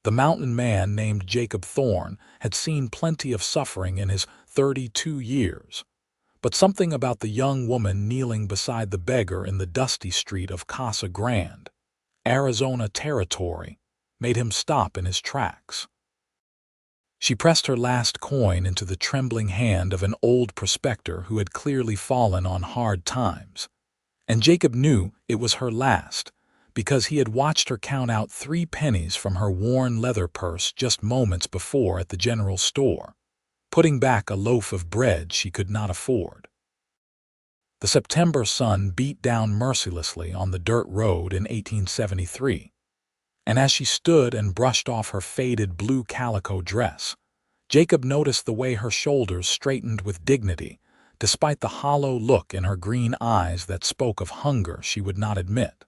The mountain man named Jacob Thorne had seen plenty of suffering in his 32 years, but something about the young woman kneeling beside the beggar in the dusty street of Casa Grande, Arizona territory, made him stop in his tracks. She pressed her last coin into the trembling hand of an old prospector who had clearly fallen on hard times, and Jacob knew it was her last, because he had watched her count out 3 pennies from her worn leather purse just moments before at the general store, putting back a loaf of bread she could not afford. The September sun beat down mercilessly on the dirt road in 1873, and as she stood and brushed off her faded blue calico dress, Jacob noticed the way her shoulders straightened with dignity, despite the hollow look in her green eyes that spoke of hunger she would not admit.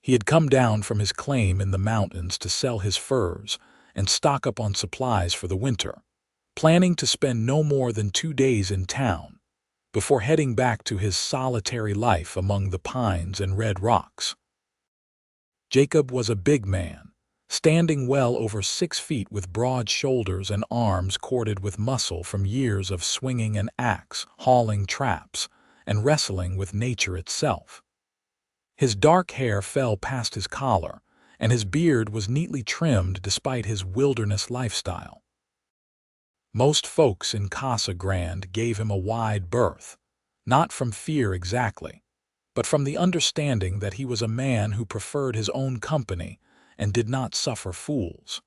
He had come down from his claim in the mountains to sell his furs and stock up on supplies for the winter, planning to spend no more than 2 days in town before heading back to his solitary life among the pines and red rocks. Jacob was a big man, standing well over 6 feet with broad shoulders and arms corded with muscle from years of swinging an axe, hauling traps, and wrestling with nature itself. His dark hair fell past his collar, and his beard was neatly trimmed despite his wilderness lifestyle. Most folks in Casa Grande gave him a wide berth, not from fear exactly, but from the understanding that he was a man who preferred his own company and did not suffer fools.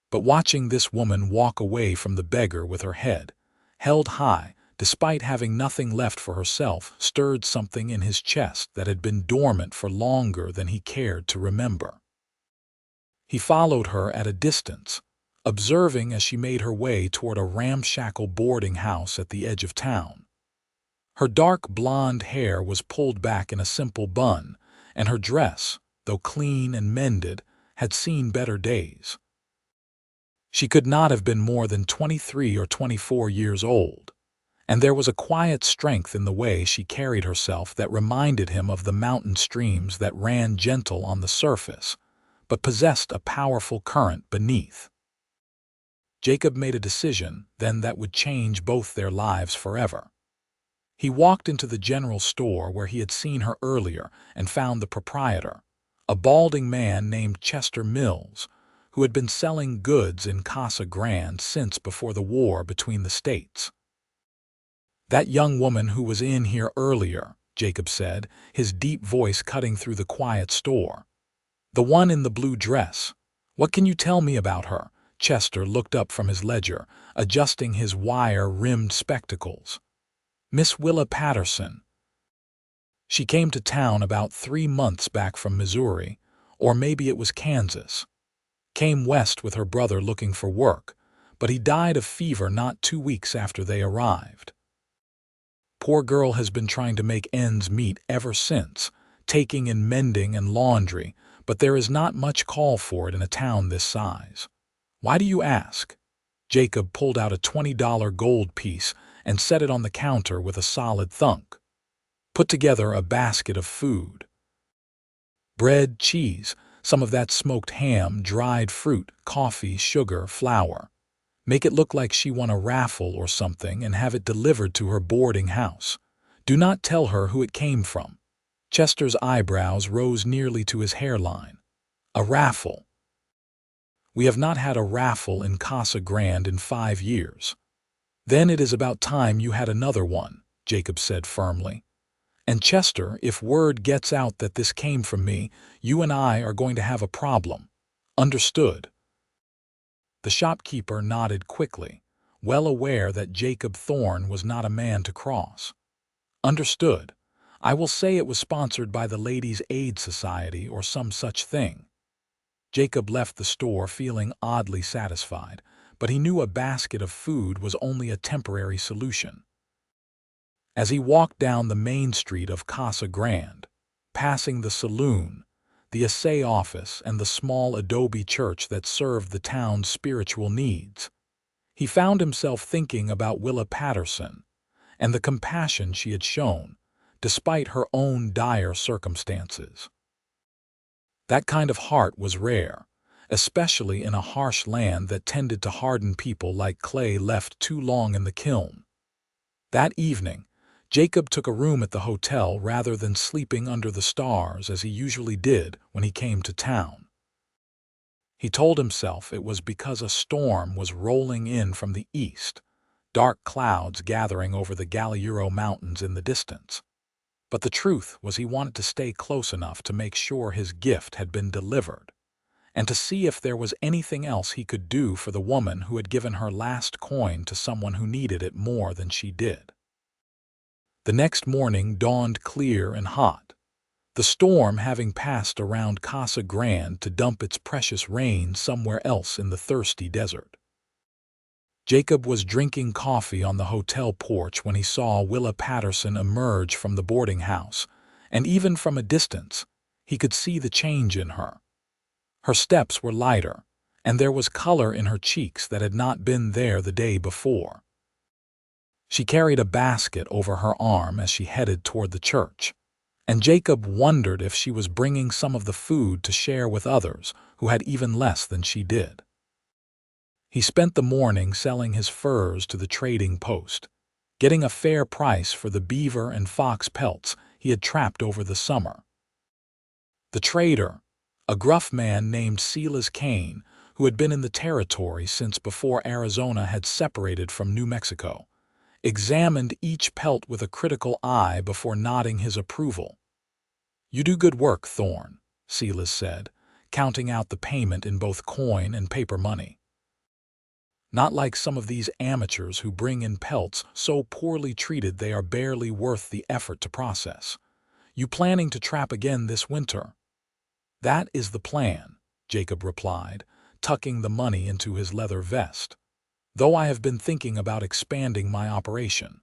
But watching this woman walk away from the beggar with her head held high, despite having nothing left for herself, stirred something in his chest that had been dormant for longer than he cared to remember. He followed her at a distance, observing as she made her way toward a ramshackle boarding house at the edge of town. Her dark blonde hair was pulled back in a simple bun, and her dress, though clean and mended, had seen better days. She could not have been more than 23 or 24 years old, and there was a quiet strength in the way she carried herself that reminded him of the mountain streams that ran gentle on the surface, but possessed a powerful current beneath. Jacob made a decision then that would change both their lives forever. He walked into the general store where he had seen her earlier and found the proprietor, a balding man named Chester Mills, who had been selling goods in Casa Grande since before the war between the states. "That young woman who was in here earlier," Jacob said, his deep voice cutting through the quiet store. "The one in the blue dress. What can you tell me about her?" Chester looked up from his ledger, adjusting his wire-rimmed spectacles. "Miss Willa Patterson. She came to town about 3 months back from Missouri, or maybe it was Kansas. Came west with her brother looking for work, but he died of fever not 2 weeks after they arrived. Poor girl has been trying to make ends meet ever since, taking in mending and laundry, but there is not much call for it in a town this size. Why do you ask?" Jacob pulled out a $20 gold piece and set it on the counter with a solid thunk. "Put together a basket of food. Bread, cheese, some of that smoked ham, dried fruit, coffee, sugar, flour. Make it look like she won a raffle or something and have it delivered to her boarding house. Do not tell her who it came from." Chester's eyebrows rose nearly to his hairline. "A raffle? We have not had a raffle in Casa Grande in 5 years. Then it is about time you had another one," Jacob said firmly. "And Chester, if word gets out that this came from me, you and I are going to have a problem. Understood?" The shopkeeper nodded quickly, well aware that Jacob Thorne was not a man to cross. "Understood. I will say it was sponsored by the Ladies' Aid Society or some such thing." Jacob left the store feeling oddly satisfied, but he knew a basket of food was only a temporary solution. As he walked down the main street of Casa Grande, passing the saloon, the assay office, and the small adobe church that served the town's spiritual needs, he found himself thinking about Willa Patterson and the compassion she had shown, despite her own dire circumstances. That kind of heart was rare, especially in a harsh land that tended to harden people like clay left too long in the kiln. That evening, Jacob took a room at the hotel rather than sleeping under the stars as he usually did when he came to town. He told himself it was because a storm was rolling in from the east, dark clouds gathering over the Galiuro Mountains in the distance. But the truth was he wanted to stay close enough to make sure his gift had been delivered, and to see if there was anything else he could do for the woman who had given her last coin to someone who needed it more than she did. The next morning dawned clear and hot, the storm having passed around Casa Grande to dump its precious rain somewhere else in the thirsty desert. Jacob was drinking coffee on the hotel porch when he saw Willa Patterson emerge from the boarding house, and even from a distance, he could see the change in her. Her steps were lighter, and there was color in her cheeks that had not been there the day before. She carried a basket over her arm as she headed toward the church, and Jacob wondered if she was bringing some of the food to share with others who had even less than she did. He spent the morning selling his furs to the trading post, getting a fair price for the beaver and fox pelts he had trapped over the summer. The trader, a gruff man named Silas Kane, who had been in the territory since before Arizona had separated from New Mexico, examined each pelt with a critical eye before nodding his approval. "You do good work, Thorne," Silas said, counting out the payment in both coin and paper money. "Not like some of these amateurs who bring in pelts so poorly treated they are barely worth the effort to process. You planning to trap again this winter?" "That is the plan," Jacob replied, tucking the money into his leather vest, "though I have been thinking about expanding my operation.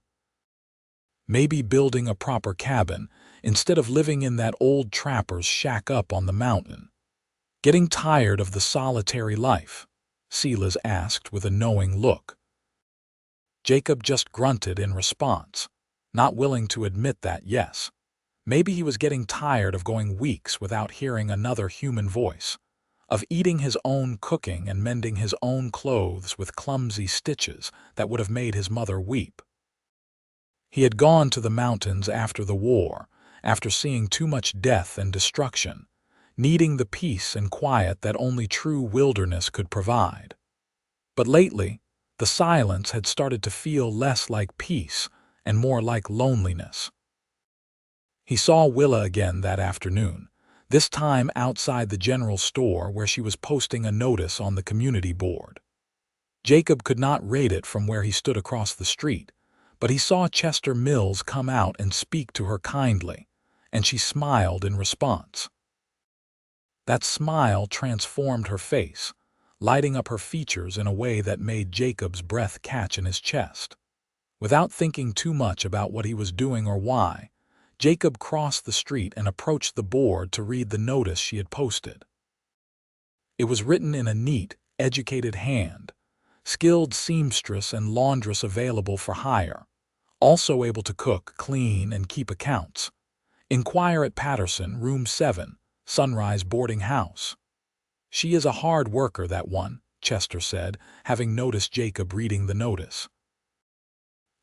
Maybe building a proper cabin instead of living in that old trapper's shack up on the mountain. Getting tired of the solitary life?" Silas asked with a knowing look. Jacob just grunted in response, not willing to admit that yes. Maybe he was getting tired of going weeks without hearing another human voice, of eating his own cooking and mending his own clothes with clumsy stitches that would have made his mother weep. He had gone to the mountains after the war, after seeing too much death and destruction, needing the peace and quiet that only true wilderness could provide. But lately, the silence had started to feel less like peace and more like loneliness. He saw Willa again that afternoon, this time outside the general store where she was posting a notice on the community board. Jacob could not read it from where he stood across the street, but he saw Chester Mills come out and speak to her kindly, and she smiled in response. That smile transformed her face, lighting up her features in a way that made Jacob's breath catch in his chest. Without thinking too much about what he was doing or why, Jacob crossed the street and approached the board to read the notice she had posted. It was written in a neat, educated hand, "Skilled seamstress and laundress available for hire, also able to cook, clean, and keep accounts. Inquire at Patterson, room 7, Sunrise Boarding House." "She is a hard worker, that one," Chester said, having noticed Jacob reading the notice.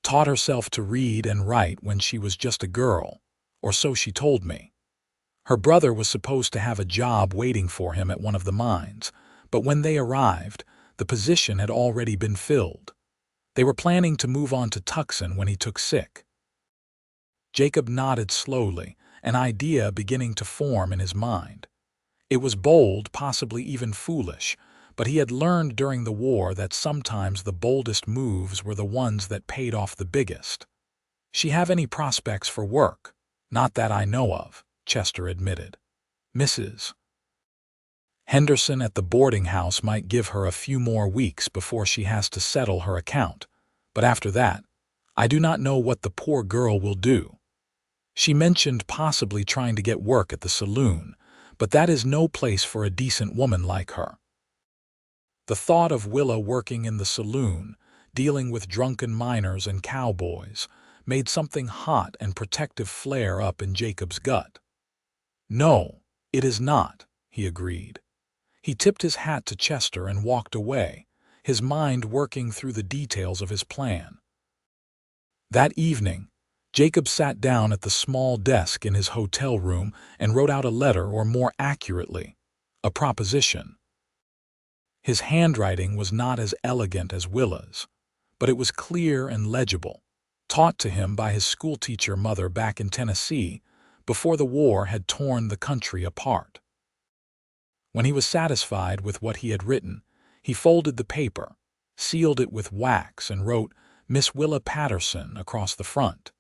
"Taught herself to read and write when she was just a girl, or so she told me. Her brother was supposed to have a job waiting for him at one of the mines, but when they arrived, the position had already been filled. They were planning to move on to Tucson when he took sick." Jacob nodded slowly, an idea beginning to form in his mind. It was bold, possibly even foolish, but he had learned during the war that sometimes the boldest moves were the ones that paid off the biggest. "She have any prospects for work?" "Not that I know of," Chester admitted. "Mrs. Henderson at the boarding house might give her a few more weeks before she has to settle her account, but after that, I do not know what the poor girl will do. She mentioned possibly trying to get work at the saloon, but that is no place for a decent woman like her." The thought of Willa working in the saloon, dealing with drunken miners and cowboys, made something hot and protective flare up in Jacob's gut. "No, it is not," he agreed. He tipped his hat to Chester and walked away, his mind working through the details of his plan. That evening, Jacob sat down at the small desk in his hotel room and wrote out a letter, or more accurately, a proposition. His handwriting was not as elegant as Willa's, but it was clear and legible, taught to him by his schoolteacher mother back in Tennessee before the war had torn the country apart. When he was satisfied with what he had written, he folded the paper, sealed it with wax, and wrote Miss Willa Patterson across the front.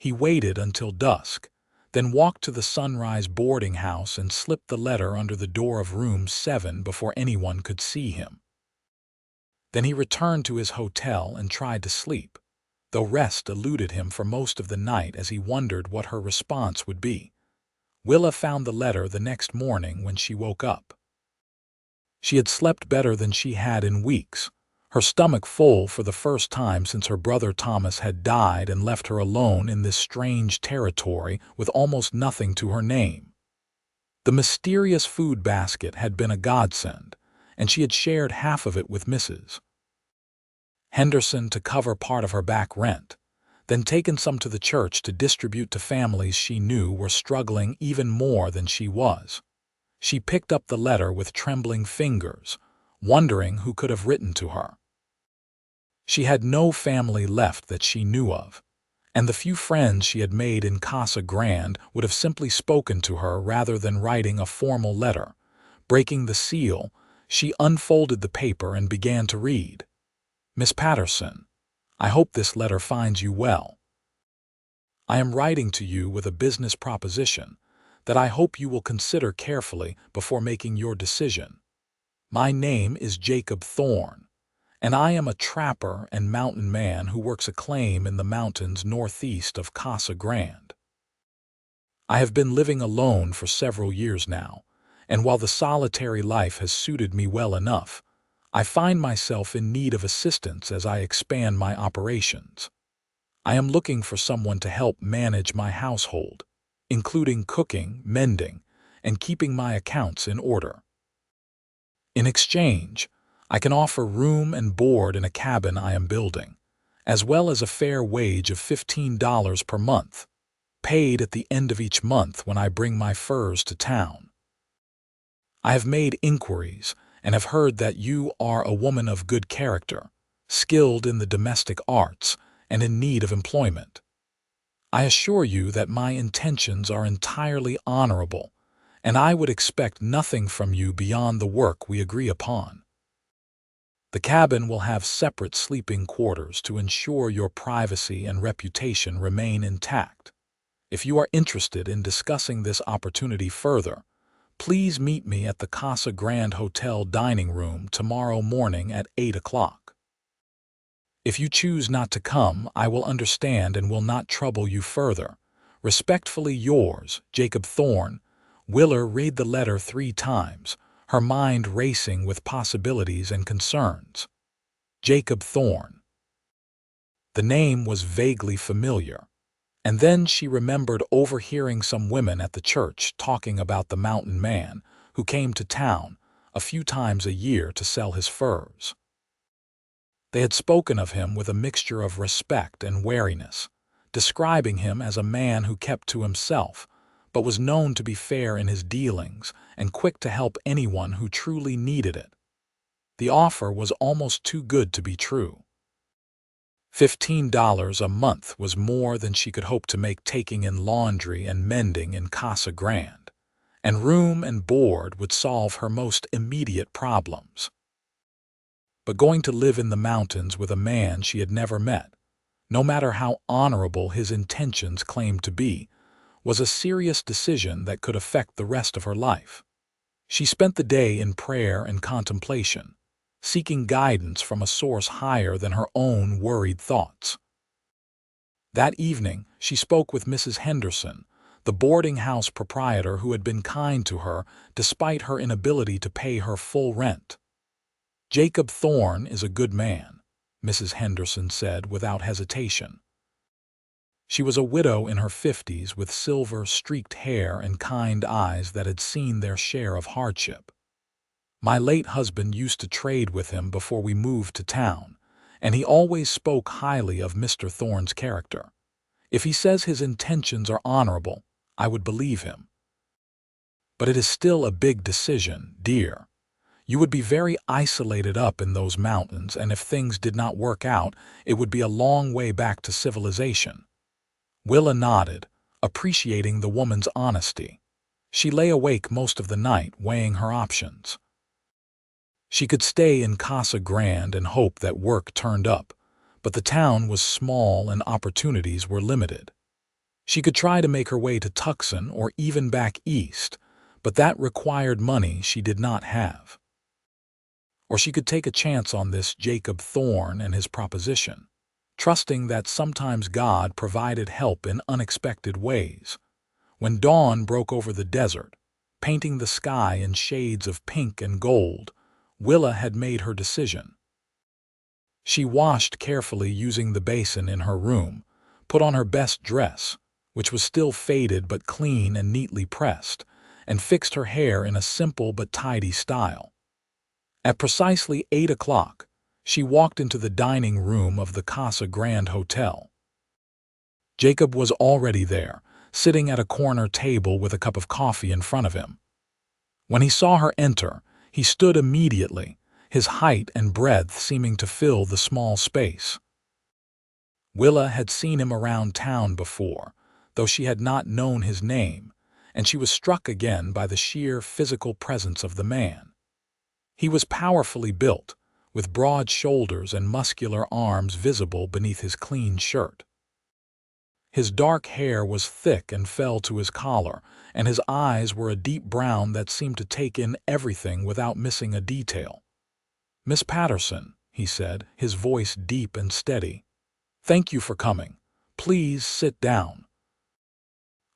He waited until dusk, then walked to the Sunrise boarding house and slipped the letter under the door of room 7 before anyone could see him. Then he returned to his hotel and tried to sleep, though rest eluded him for most of the night as he wondered what her response would be. Willa found the letter the next morning when she woke up. She had slept better than she had in weeks, her stomach full for the first time since her brother Thomas had died and left her alone in this strange territory with almost nothing to her name. The mysterious food basket had been a godsend, and she had shared half of it with Mrs. Henderson to cover part of her back rent, then taken some to the church to distribute to families she knew were struggling even more than she was. She picked up the letter with trembling fingers, wondering who could have written to her. She had no family left that she knew of, and the few friends she had made in Casa Grande would have simply spoken to her rather than writing a formal letter. Breaking the seal, she unfolded the paper and began to read. Miss Patterson, I hope this letter finds you well. I am writing to you with a business proposition that I hope you will consider carefully before making your decision. My name is Jacob Thorne, and I am a trapper and mountain man who works a claim in the mountains northeast of Casa Grande. I have been living alone for several years now, and while the solitary life has suited me well enough, I find myself in need of assistance as I expand my operations. I am looking for someone to help manage my household, including cooking, mending, and keeping my accounts in order. In exchange, I can offer room and board in a cabin I am building, as well as a fair wage of $15 per month, paid at the end of each month when I bring my furs to town. I have made inquiries and have heard that you are a woman of good character, skilled in the domestic arts, and in need of employment. I assure you that my intentions are entirely honorable, and I would expect nothing from you beyond the work we agree upon. The cabin will have separate sleeping quarters to ensure your privacy and reputation remain intact. If you are interested in discussing this opportunity further, please meet me at the Casa Grande Hotel dining room tomorrow morning at 8 o'clock. If you choose not to come, I will understand and will not trouble you further. Respectfully yours, Jacob Thorne. Willa read the letter 3 times, her mind racing with possibilities and concerns. Jacob Thorne. The name was vaguely familiar, and then she remembered overhearing some women at the church talking about the mountain man who came to town a few times a year to sell his furs. They had spoken of him with a mixture of respect and wariness, describing him as a man who kept to himself, but was known to be fair in his dealings and quick to help anyone who truly needed it. The offer was almost too good to be true. $15 a month was more than she could hope to make taking in laundry and mending in Casa Grande, and room and board would solve her most immediate problems. But going to live in the mountains with a man she had never met, no matter how honorable his intentions claimed to be, was a serious decision that could affect the rest of her life. She spent the day in prayer and contemplation, seeking guidance from a source higher than her own worried thoughts. That evening, she spoke with Mrs. Henderson, the boarding house proprietor who had been kind to her despite her inability to pay her full rent. Jacob Thorne is a good man, Mrs. Henderson said without hesitation. She was a widow in her 50s with silver-streaked hair and kind eyes that had seen their share of hardship. My late husband used to trade with him before we moved to town, and he always spoke highly of Mr. Thorne's character. If he says his intentions are honorable, I would believe him. But it is still a big decision, dear. You would be very isolated up in those mountains, and if things did not work out, it would be a long way back to civilization. Willa nodded, appreciating the woman's honesty. She lay awake most of the night, weighing her options. She could stay in Casa Grande and hope that work turned up, but the town was small and opportunities were limited. She could try to make her way to Tucson or even back east, but that required money she did not have. Or she could take a chance on this Jacob Thorne and his proposition, trusting that sometimes God provided help in unexpected ways. When dawn broke over the desert, painting the sky in shades of pink and gold, Willa had made her decision. She washed carefully using the basin in her room, put on her best dress, which was still faded but clean and neatly pressed, and fixed her hair in a simple but tidy style. At precisely 8 o'clock, she walked into the dining room of the Casa Grande Hotel. Jacob was already there, sitting at a corner table with a cup of coffee in front of him. When he saw her enter, he stood immediately, his height and breadth seeming to fill the small space. Willa had seen him around town before, though she had not known his name, and she was struck again by the sheer physical presence of the man. He was powerfully built, with broad shoulders and muscular arms visible beneath his clean shirt. His dark hair was thick and fell to his collar, and his eyes were a deep brown that seemed to take in everything without missing a detail. "Miss Patterson," he said, his voice deep and steady. "Thank you for coming. Please sit down."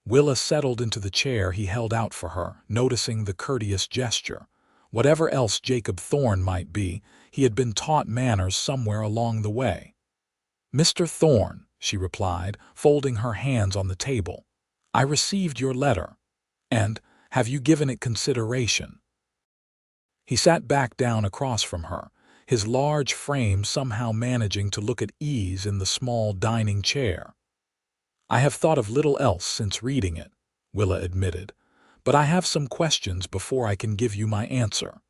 Willa settled into the chair he held out for her, noticing the courteous gesture. Whatever else Jacob Thorne might be, he had been taught manners somewhere along the way. "Mr. Thorne," she replied, folding her hands on the table, "I received your letter. And have you given it consideration?" He sat back down across from her, his large frame somehow managing to look at ease in the small dining chair. "I have thought of little else since reading it," Willa admitted, "but I have some questions before I can give you my answer."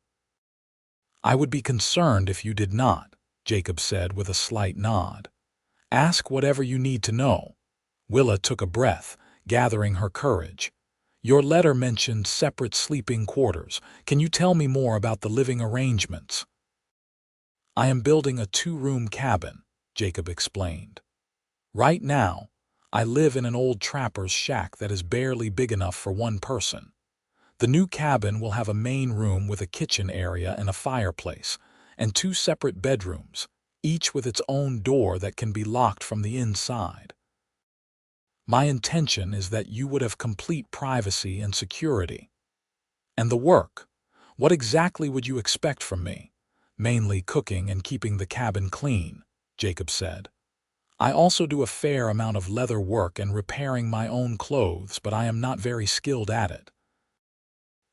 "I would be concerned if you did not," Jacob said with a slight nod. "Ask whatever you need to know." Willa took a breath, gathering her courage. "Your letter mentioned separate sleeping quarters. Can you tell me more about the living arrangements?" "I am building a 2-room cabin," Jacob explained. "Right now, I live in an old trapper's shack that is barely big enough for one person. The new cabin will have a main room with a kitchen area and a fireplace, and 2 separate bedrooms, each with its own door that can be locked from the inside. My intention is that you would have complete privacy and security. And the work, what exactly would you expect from me? Mainly cooking and keeping the cabin clean," Jacob said. "I also do a fair amount of leather work and repairing my own clothes, but I am not very skilled at it.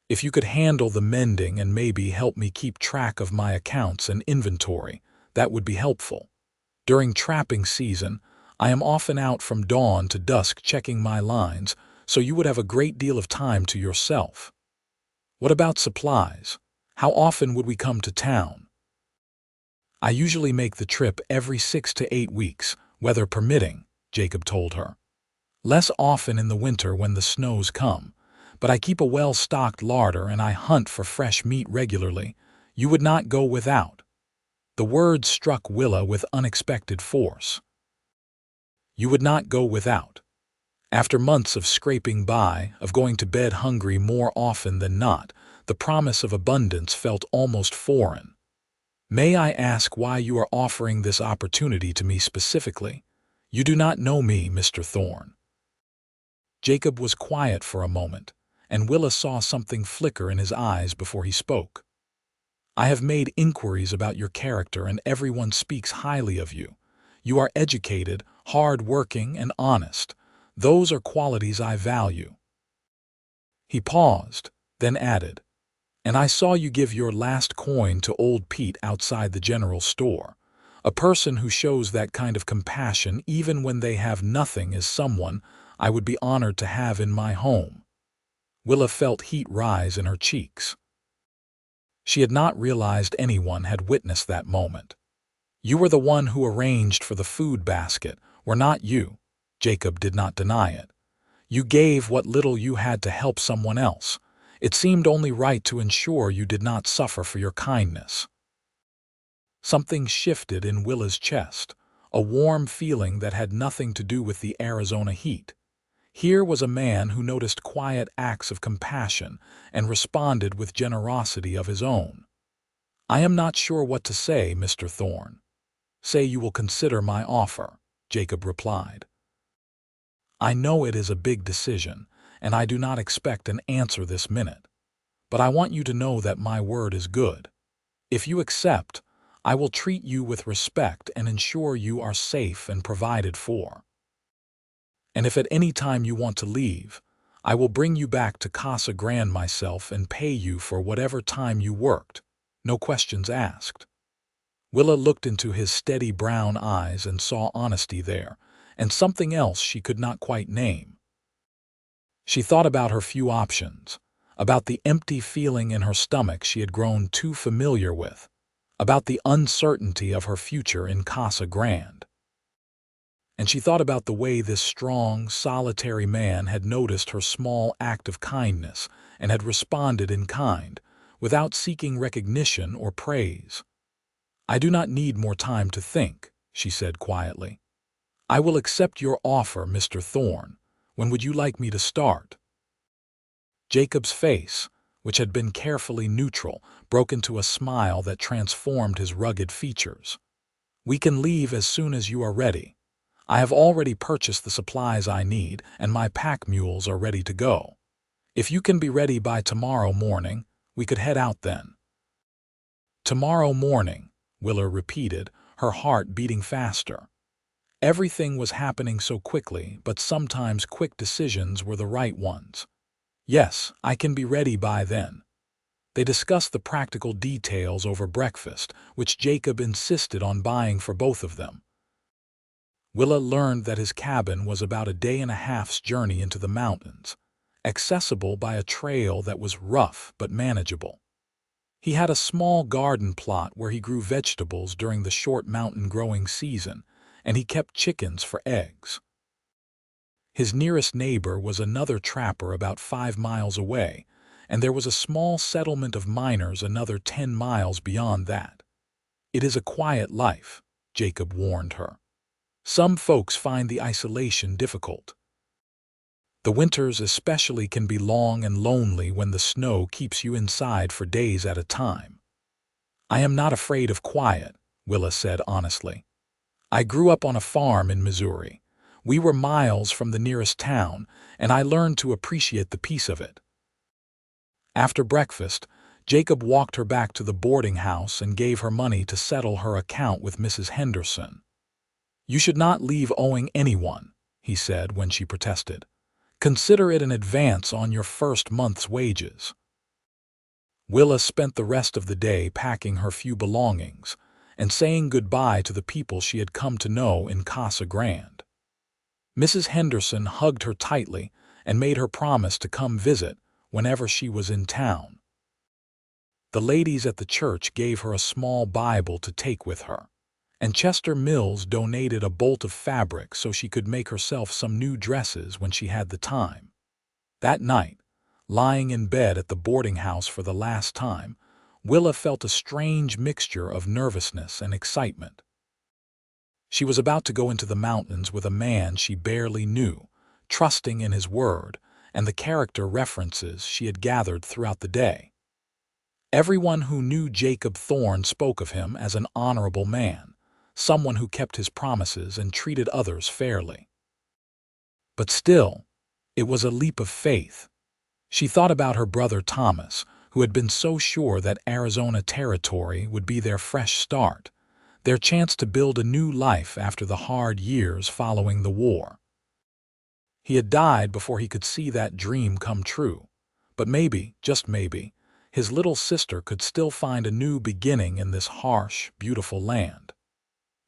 If you could handle the mending and maybe help me keep track of my accounts and inventory, that would be helpful. During trapping season, I am often out from dawn to dusk checking my lines, so you would have a great deal of time to yourself. What about supplies? How often would we come to town?" "I usually make the trip every 6 to 8 weeks, weather permitting," Jacob told her. "Less often in the winter when the snows come, but I keep a well-stocked larder and I hunt for fresh meat regularly. You would not go without." The words struck Willa with unexpected force. You would not go without. After months of scraping by, of going to bed hungry more often than not, the promise of abundance felt almost foreign. "May I ask why you are offering this opportunity to me specifically? You do not know me, Mr. Thorne." Jacob was quiet for a moment, and Willa saw something flicker in his eyes before he spoke. "I have made inquiries about your character and everyone speaks highly of you. You are educated, hard-working, and honest. Those are qualities I value." He paused, then added, And I saw you give your last coin to old Pete outside the general store. A person who shows that kind of compassion even when they have nothing is someone I would be honored to have in my home." Willa felt heat rise in her cheeks. She had not realized anyone had witnessed that moment. "You were the one who arranged for the food basket, were not you?" Jacob did not deny it. "You gave what little you had to help someone else. It seemed only right to ensure you did not suffer for your kindness." Something shifted in Willa's chest, a warm feeling that had nothing to do with the Arizona heat. Here was a man who noticed quiet acts of compassion and responded with generosity of his own. "I am not sure what to say, Mr. Thorne." "Say you will consider my offer," Jacob replied. "I know it is a big decision, and I do not expect an answer this minute. But I want you to know that my word is good. If you accept, I will treat you with respect and ensure you are safe and provided for. And if at any time you want to leave, I will bring you back to Casa Grande myself and pay you for whatever time you worked, no questions asked." Willa looked into his steady brown eyes and saw honesty there, and something else she could not quite name. She thought about her few options, about the empty feeling in her stomach she had grown too familiar with, about the uncertainty of her future in Casa Grande. And she thought about the way this strong, solitary man had noticed her small act of kindness and had responded in kind, without seeking recognition or praise. "I do not need more time to think," she said quietly. "I will accept your offer, Mr. Thorne. When would you like me to start?" Jacob's face, which had been carefully neutral, broke into a smile that transformed his rugged features. "We can leave as soon as you are ready. I have already purchased the supplies I need, and my pack mules are ready to go. If you can be ready by tomorrow morning, we could head out then." "Tomorrow morning," Willa repeated, her heart beating faster. Everything was happening so quickly, but sometimes quick decisions were the right ones. "Yes, I can be ready by then." They discussed the practical details over breakfast, which Jacob insisted on buying for both of them. Willa learned that his cabin was about a day and a half's journey into the mountains, accessible by a trail that was rough but manageable. He had a small garden plot where he grew vegetables during the short mountain growing season, and he kept chickens for eggs. His nearest neighbor was another trapper about 5 miles away, and there was a small settlement of miners another 10 miles beyond that. "It is a quiet life," Jacob warned her. "Some folks find the isolation difficult. The winters especially can be long and lonely when the snow keeps you inside for days at a time." "I am not afraid of quiet," Willa said honestly. "I grew up on a farm in Missouri. We were miles from the nearest town, and I learned to appreciate the peace of it." After breakfast, Jacob walked her back to the boarding house and gave her money to settle her account with Mrs. Henderson. "You should not leave owing anyone," he said when she protested. "Consider it an advance on your first month's wages." Willa spent the rest of the day packing her few belongings and saying goodbye to the people she had come to know in Casa Grande. Mrs. Henderson hugged her tightly and made her promise to come visit whenever she was in town. The ladies at the church gave her a small Bible to take with her, and Chester Mills donated a bolt of fabric so she could make herself some new dresses when she had the time. That night, lying in bed at the boarding house for the last time, Willa felt a strange mixture of nervousness and excitement. She was about to go into the mountains with a man she barely knew, trusting in his word and the character references she had gathered throughout the day. Everyone who knew Jacob Thorne spoke of him as an honorable man, someone who kept his promises and treated others fairly. But still, it was a leap of faith. She thought about her brother Thomas, who had been so sure that Arizona Territory would be their fresh start, their chance to build a new life after the hard years following the war. He had died before he could see that dream come true, but maybe, just maybe, his little sister could still find a new beginning in this harsh, beautiful land.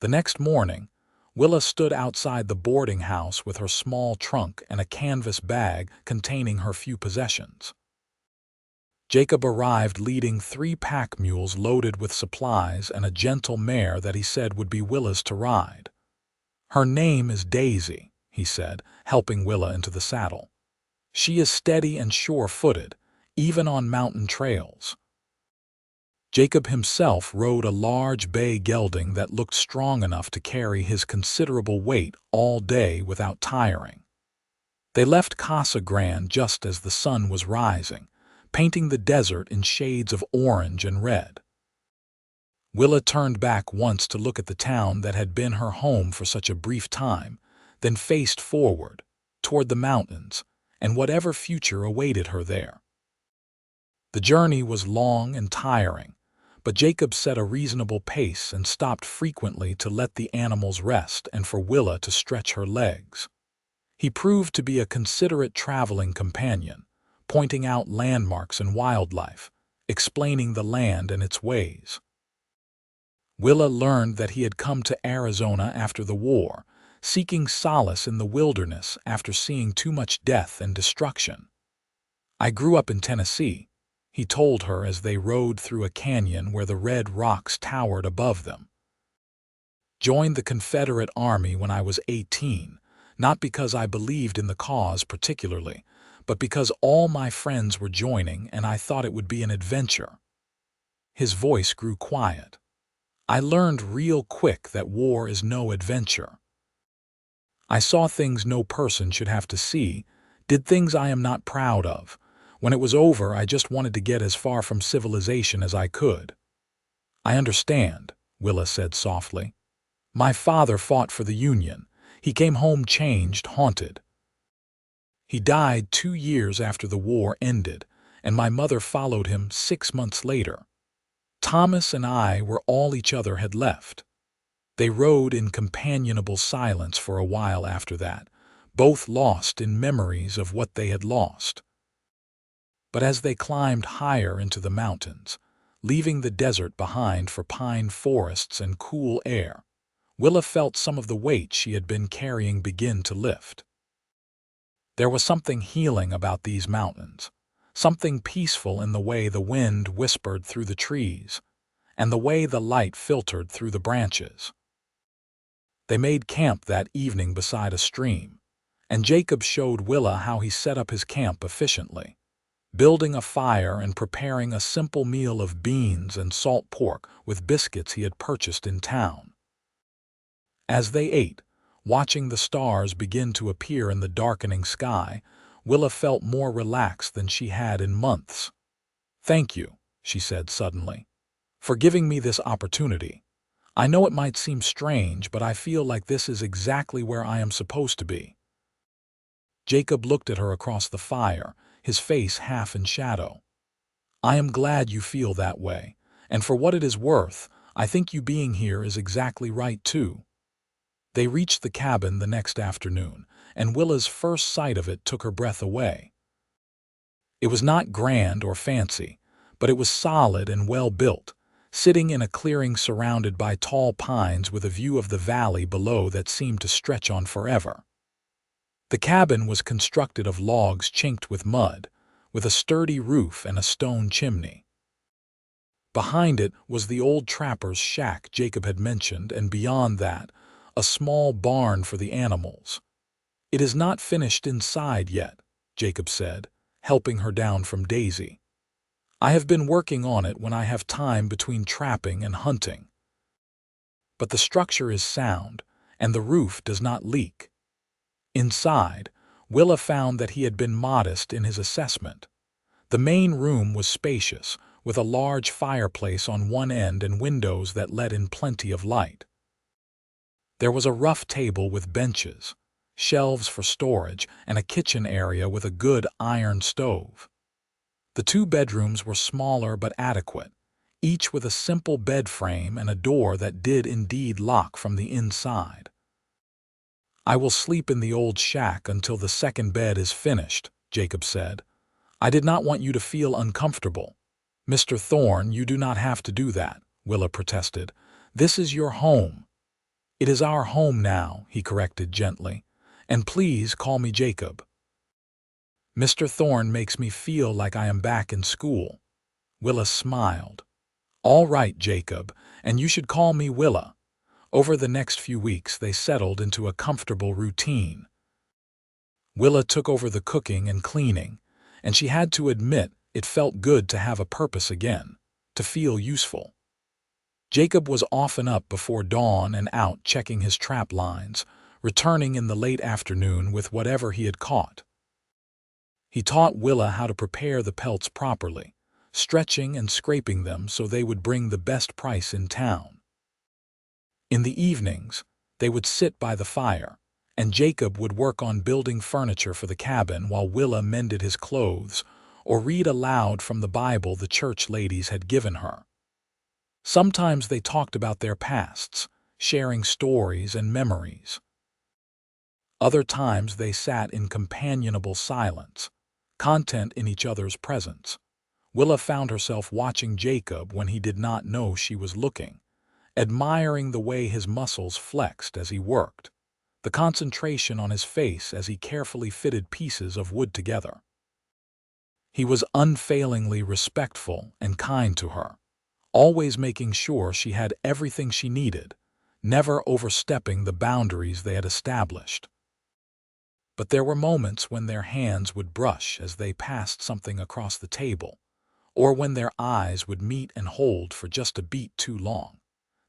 The next morning, Willa stood outside the boarding house with her small trunk and a canvas bag containing her few possessions. Jacob arrived leading 3 pack mules loaded with supplies and a gentle mare that he said would be Willa's to ride. "Her name is Daisy," he said, helping Willa into the saddle. "She is steady and sure-footed, even on mountain trails." Jacob himself rode a large bay gelding that looked strong enough to carry his considerable weight all day without tiring. They left Casa Grande just as the sun was rising, painting the desert in shades of orange and red. Willa turned back once to look at the town that had been her home for such a brief time, then faced forward, toward the mountains, and whatever future awaited her there. The journey was long and tiring, but Jacob set a reasonable pace and stopped frequently to let the animals rest and for Willa to stretch her legs. He proved to be a considerate traveling companion, pointing out landmarks and wildlife, explaining the land and its ways. Willa learned that he had come to Arizona after the war, seeking solace in the wilderness after seeing too much death and destruction. "I grew up in Tennessee," he told her as they rode through a canyon where the red rocks towered above them. "Joined the Confederate Army when I was 18, not because I believed in the cause particularly, but because all my friends were joining and I thought it would be an adventure." His voice grew quiet. "I learned real quick that war is no adventure. I saw things no person should have to see, did things I am not proud of. When it was over, I just wanted to get as far from civilization as I could." "I understand," Willa said softly. "My father fought for the Union. He came home changed, haunted. He died 2 years after the war ended, and my mother followed him 6 months later. Thomas and I were all each other had left." They rode in companionable silence for a while after that, both lost in memories of what they had lost. But as they climbed higher into the mountains, leaving the desert behind for pine forests and cool air, Willa felt some of the weight she had been carrying begin to lift. There was something healing about these mountains, something peaceful in the way the wind whispered through the trees, and the way the light filtered through the branches. They made camp that evening beside a stream, and Jacob showed Willa how he set up his camp efficiently, building a fire and preparing a simple meal of beans and salt pork with biscuits he had purchased in town. As they ate, watching the stars begin to appear in the darkening sky, Willa felt more relaxed than she had in months. "Thank you," she said suddenly, "for giving me this opportunity. I know it might seem strange, but I feel like this is exactly where I am supposed to be." Jacob looked at her across the fire, his face half in shadow. "I am glad you feel that way, and for what it is worth, I think you being here is exactly right too." They reached the cabin the next afternoon, and Willa's first sight of it took her breath away. It was not grand or fancy, but it was solid and well built, sitting in a clearing surrounded by tall pines with a view of the valley below that seemed to stretch on forever. The cabin was constructed of logs chinked with mud, with a sturdy roof and a stone chimney. Behind it was the old trapper's shack Jacob had mentioned, and beyond that, a small barn for the animals. "It is not finished inside yet," Jacob said, helping her down from Daisy. "I have been working on it when I have time between trapping and hunting. But the structure is sound, and the roof does not leak." Inside, Willa found that he had been modest in his assessment. The main room was spacious, with a large fireplace on one end and windows that let in plenty of light. There was a rough table with benches, shelves for storage, and a kitchen area with a good iron stove. The 2 bedrooms were smaller but adequate, each with a simple bed frame and a door that did indeed lock from the inside. "I will sleep in the old shack until the second bed is finished," Jacob said. "I did not want you to feel uncomfortable." "Mr. Thorne, you do not have to do that," Willa protested. "This is your home." "It is our home now," he corrected gently. "And please call me Jacob." "Mr. Thorne makes me feel like I am back in school." Willa smiled. "All right, Jacob, and you should call me Willa." Over the next few weeks, they settled into a comfortable routine. Willa took over the cooking and cleaning, and she had to admit it felt good to have a purpose again, to feel useful. Jacob was often up before dawn and out checking his trap lines, returning in the late afternoon with whatever he had caught. He taught Willa how to prepare the pelts properly, stretching and scraping them so they would bring the best price in town. In the evenings, they would sit by the fire, and Jacob would work on building furniture for the cabin while Willa mended his clothes or read aloud from the Bible the church ladies had given her. Sometimes they talked about their pasts, sharing stories and memories. Other times they sat in companionable silence, content in each other's presence. Willa found herself watching Jacob when he did not know she was looking, admiring the way his muscles flexed as he worked, the concentration on his face as he carefully fitted pieces of wood together. He was unfailingly respectful and kind to her, always making sure she had everything she needed, never overstepping the boundaries they had established. But there were moments when their hands would brush as they passed something across the table, or when their eyes would meet and hold for just a beat too long.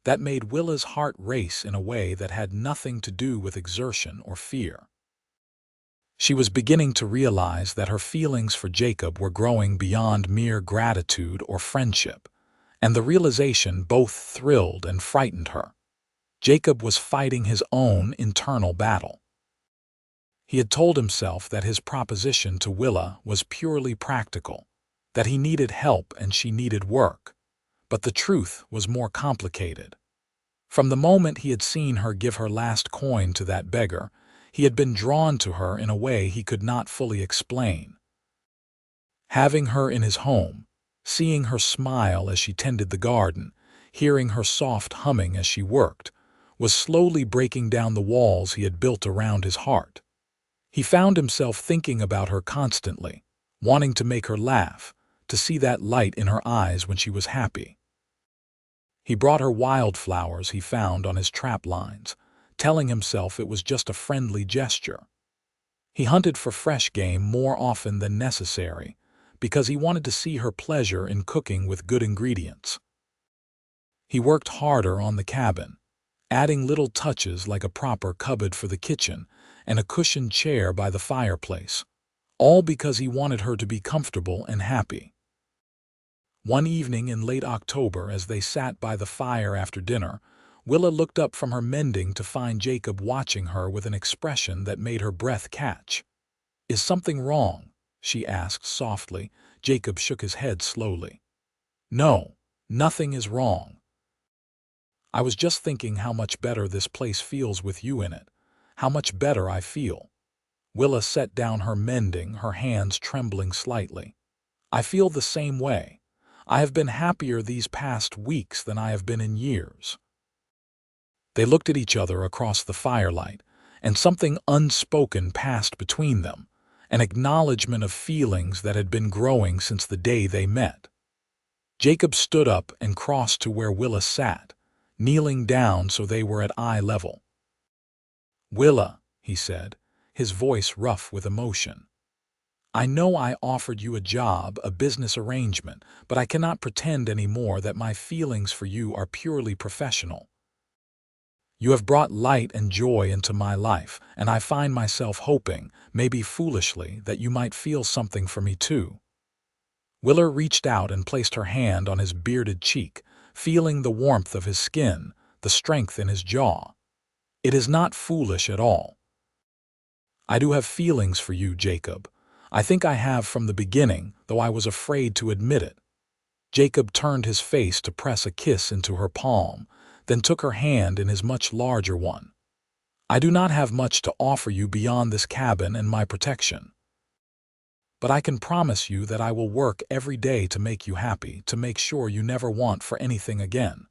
That made Willa's heart race in a way that had nothing to do with exertion or fear. She was beginning to realize that her feelings for Jacob were growing beyond mere gratitude or friendship, and the realization both thrilled and frightened her. Jacob was fighting his own internal battle. He had told himself that his proposition to Willa was purely practical, that he needed help and she needed work. But the truth was more complicated. From the moment he had seen her give her last coin to that beggar, he had been drawn to her in a way he could not fully explain. Having her in his home, seeing her smile as she tended the garden, hearing her soft humming as she worked, was slowly breaking down the walls he had built around his heart. He found himself thinking about her constantly, wanting to make her laugh, to see that light in her eyes when she was happy. He brought her wildflowers he found on his trap lines, telling himself it was just a friendly gesture. He hunted for fresh game more often than necessary, because he wanted to see her pleasure in cooking with good ingredients. He worked harder on the cabin, adding little touches like a proper cupboard for the kitchen and a cushioned chair by the fireplace, all because he wanted her to be comfortable and happy. One evening in late October, as they sat by the fire after dinner, Willa looked up from her mending to find Jacob watching her with an expression that made her breath catch. "Is something wrong?" she asked softly. Jacob shook his head slowly. "No, nothing is wrong. I was just thinking how much better this place feels with you in it, how much better I feel." Willa set down her mending, her hands trembling slightly. "I feel the same way. I have been happier these past weeks than I have been in years." They looked at each other across the firelight, and something unspoken passed between them, an acknowledgement of feelings that had been growing since the day they met. Jacob stood up and crossed to where Willa sat, kneeling down so they were at eye level. "Willa," he said, his voice rough with emotion, "I know I offered you a job, a business arrangement, but I cannot pretend anymore that my feelings for you are purely professional. You have brought light and joy into my life, and I find myself hoping, maybe foolishly, that you might feel something for me too." Willa reached out and placed her hand on his bearded cheek, feeling the warmth of his skin, the strength in his jaw. "It is not foolish at all. I do have feelings for you, Jacob. I think I have from the beginning, though I was afraid to admit it." Jacob turned his face to press a kiss into her palm, then took her hand in his much larger one. "I do not have much to offer you beyond this cabin and my protection. but I can promise you that I will work every day to make you happy, to make sure you never want for anything again.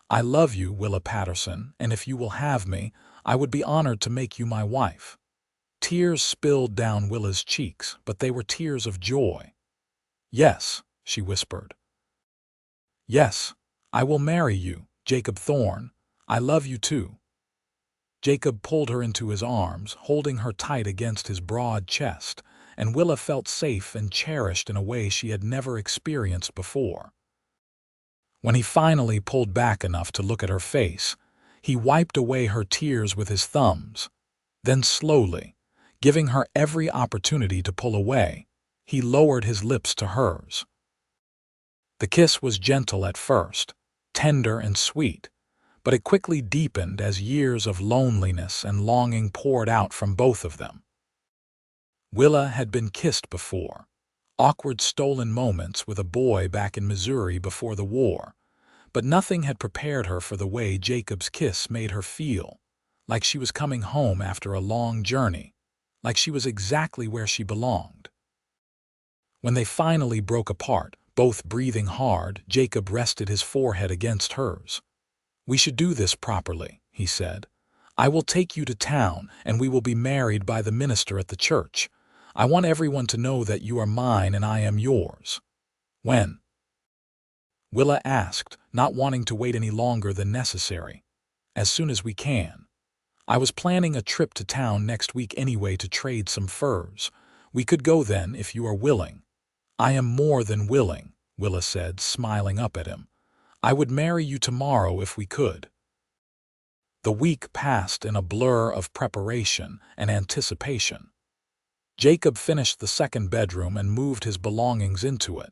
I love you, Willa Patterson, and if you will have me, I would be honored to make you my wife." Tears spilled down Willa's cheeks, but they were tears of joy. "Yes," she whispered. "Yes, I will marry you, Jacob Thorne. I love you too." Jacob pulled her into his arms, holding her tight against his broad chest, and Willa felt safe and cherished in a way she had never experienced before. When he finally pulled back enough to look at her face, he wiped away her tears with his thumbs. Then slowly, giving her every opportunity to pull away, he lowered his lips to hers. The kiss was gentle at first, tender and sweet, but it quickly deepened as years of loneliness and longing poured out from both of them. Willa had been kissed before, awkward stolen moments with a boy back in Missouri before the war, but nothing had prepared her for the way Jacob's kiss made her feel, like she was coming home after a long journey, like she was exactly where she belonged. When they finally broke apart, both breathing hard, Jacob rested his forehead against hers. "We should do this properly," he said. "I will take you to town, and we will be married by the minister at the church. I want everyone to know that you are mine and I am yours." "When?" Willa asked, not wanting to wait any longer than necessary. "As soon as we can. I was planning a trip to town next week anyway to trade some furs. We could go then if you are willing." "I am more than willing," Willa said, smiling up at him. "I would marry you tomorrow if we could." The week passed in a blur of preparation and anticipation. Jacob finished the second bedroom and moved his belongings into it,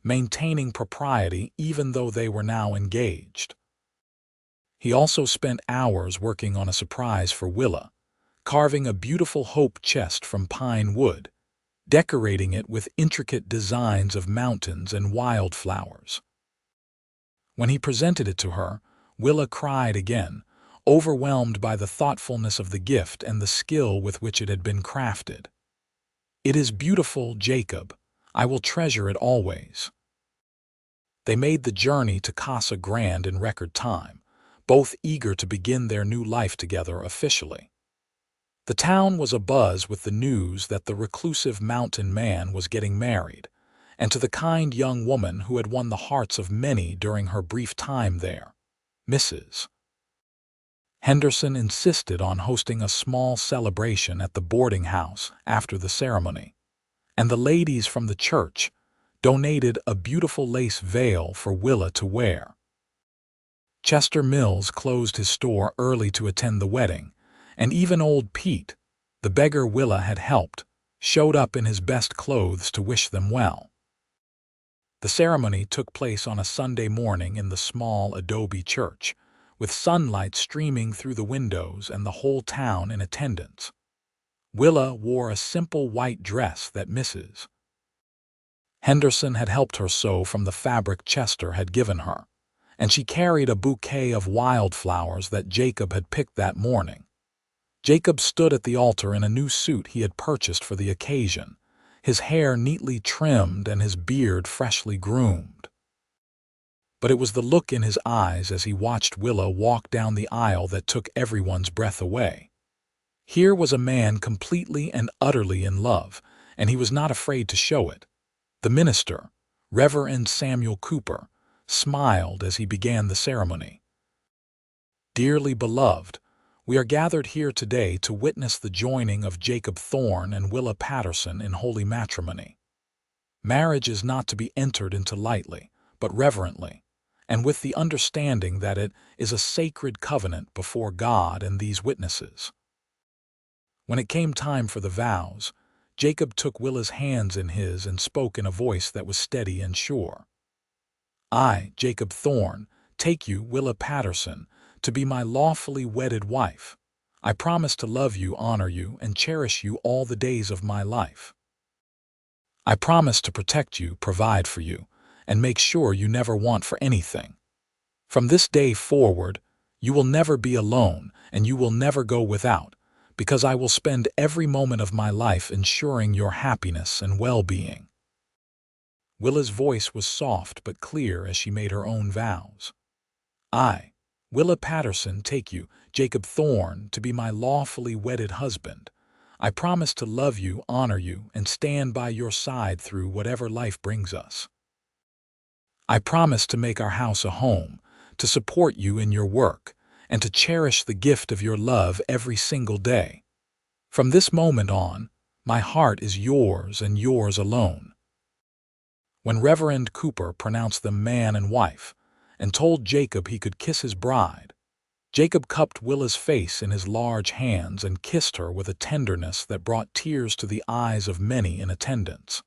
maintaining propriety even though they were now engaged. He also spent hours working on a surprise for Willa, carving a beautiful hope chest from pine wood, decorating it with intricate designs of mountains and wildflowers. When he presented it to her, Willa cried again, overwhelmed by the thoughtfulness of the gift and the skill with which it had been crafted. "It is beautiful, Jacob. I will treasure it always." They made the journey to Casa Grande in record time, both eager to begin their new life together officially. The town was abuzz with the news that the reclusive mountain man was getting married, and to the kind young woman who had won the hearts of many during her brief time there, Mrs. Henderson insisted on hosting a small celebration at the boarding house after the ceremony, and the ladies from the church donated a beautiful lace veil for Willa to wear. Chester Mills closed his store early to attend the wedding, and even old Pete, the beggar Willa had helped, showed up in his best clothes to wish them well. The ceremony took place on a Sunday morning in the small adobe church, with sunlight streaming through the windows and the whole town in attendance. Willa wore a simple white dress that Mrs. Henderson had helped her sew from the fabric Chester had given her, and she carried a bouquet of wildflowers that Jacob had picked that morning. Jacob stood at the altar in a new suit he had purchased for the occasion, his hair neatly trimmed and his beard freshly groomed. But it was the look in his eyes as he watched Willa walk down the aisle that took everyone's breath away. Here was a man completely and utterly in love, and he was not afraid to show it. The minister, Reverend Samuel Cooper, smiled as he began the ceremony. "Dearly beloved, we are gathered here today to witness the joining of Jacob Thorne and Willa Patterson in holy matrimony. Marriage is not to be entered into lightly, but reverently, and with the understanding that it is a sacred covenant before God and these witnesses." When it came time for the vows, Jacob took Willa's hands in his and spoke in a voice that was steady and sure. "I, Jacob Thorne, take you, Willa Patterson, to be my lawfully wedded wife. I promise to love you, honor you, and cherish you all the days of my life. I promise to protect you, provide for you, and make sure you never want for anything. From this day forward, you will never be alone, and you will never go without, because I will spend every moment of my life ensuring your happiness and well-being." Willa's voice was soft but clear as she made her own vows. "I, Willa Patterson, take you, Jacob Thorne, to be my lawfully wedded husband. I promise to love you, honor you, and stand by your side through whatever life brings us. I promise to make our house a home, to support you in your work, and to cherish the gift of your love every single day. From this moment on, my heart is yours and yours alone." When Reverend Cooper pronounced them man and wife, and told Jacob he could kiss his bride, Jacob cupped Willa's face in his large hands and kissed her with a tenderness that brought tears to the eyes of many in attendance.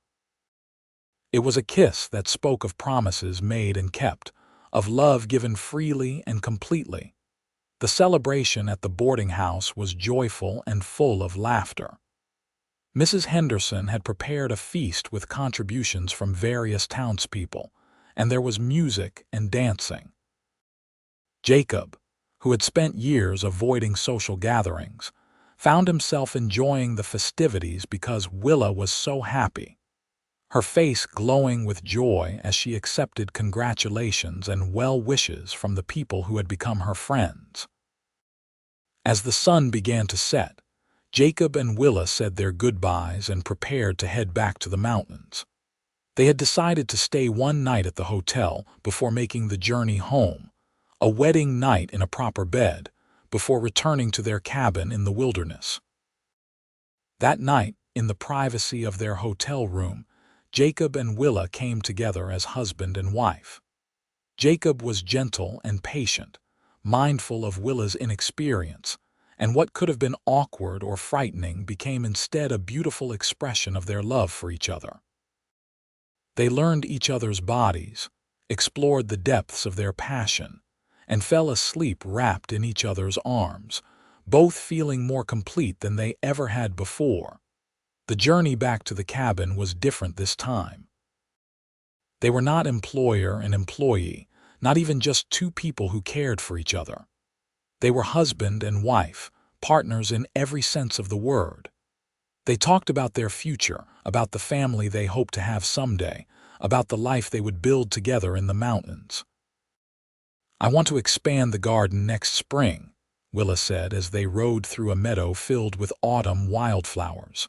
It was a kiss that spoke of promises made and kept, of love given freely and completely. The celebration at the boarding house was joyful and full of laughter. Mrs. Henderson had prepared a feast with contributions from various townspeople, and there was music and dancing. Jacob, who had spent years avoiding social gatherings, found himself enjoying the festivities because Willa was so happy, her face glowing with joy as she accepted congratulations and well wishes from the people who had become her friends. As the sun began to set, Jacob and Willa said their goodbyes and prepared to head back to the mountains. They had decided to stay one night at the hotel before making the journey home, a wedding night in a proper bed, before returning to their cabin in the wilderness. That night, in the privacy of their hotel room, Jacob and Willa came together as husband and wife. Jacob was gentle and patient, mindful of Willa's inexperience, and what could have been awkward or frightening became instead a beautiful expression of their love for each other. They learned each other's bodies, explored the depths of their passion, and fell asleep wrapped in each other's arms, both feeling more complete than they ever had before. The journey back to the cabin was different this time. They were not employer and employee, not even just two people who cared for each other. They were husband and wife, partners in every sense of the word. They talked about their future, about the family they hoped to have someday, about the life they would build together in the mountains. "I want to expand the garden next spring," Willa said as they rode through a meadow filled with autumn wildflowers.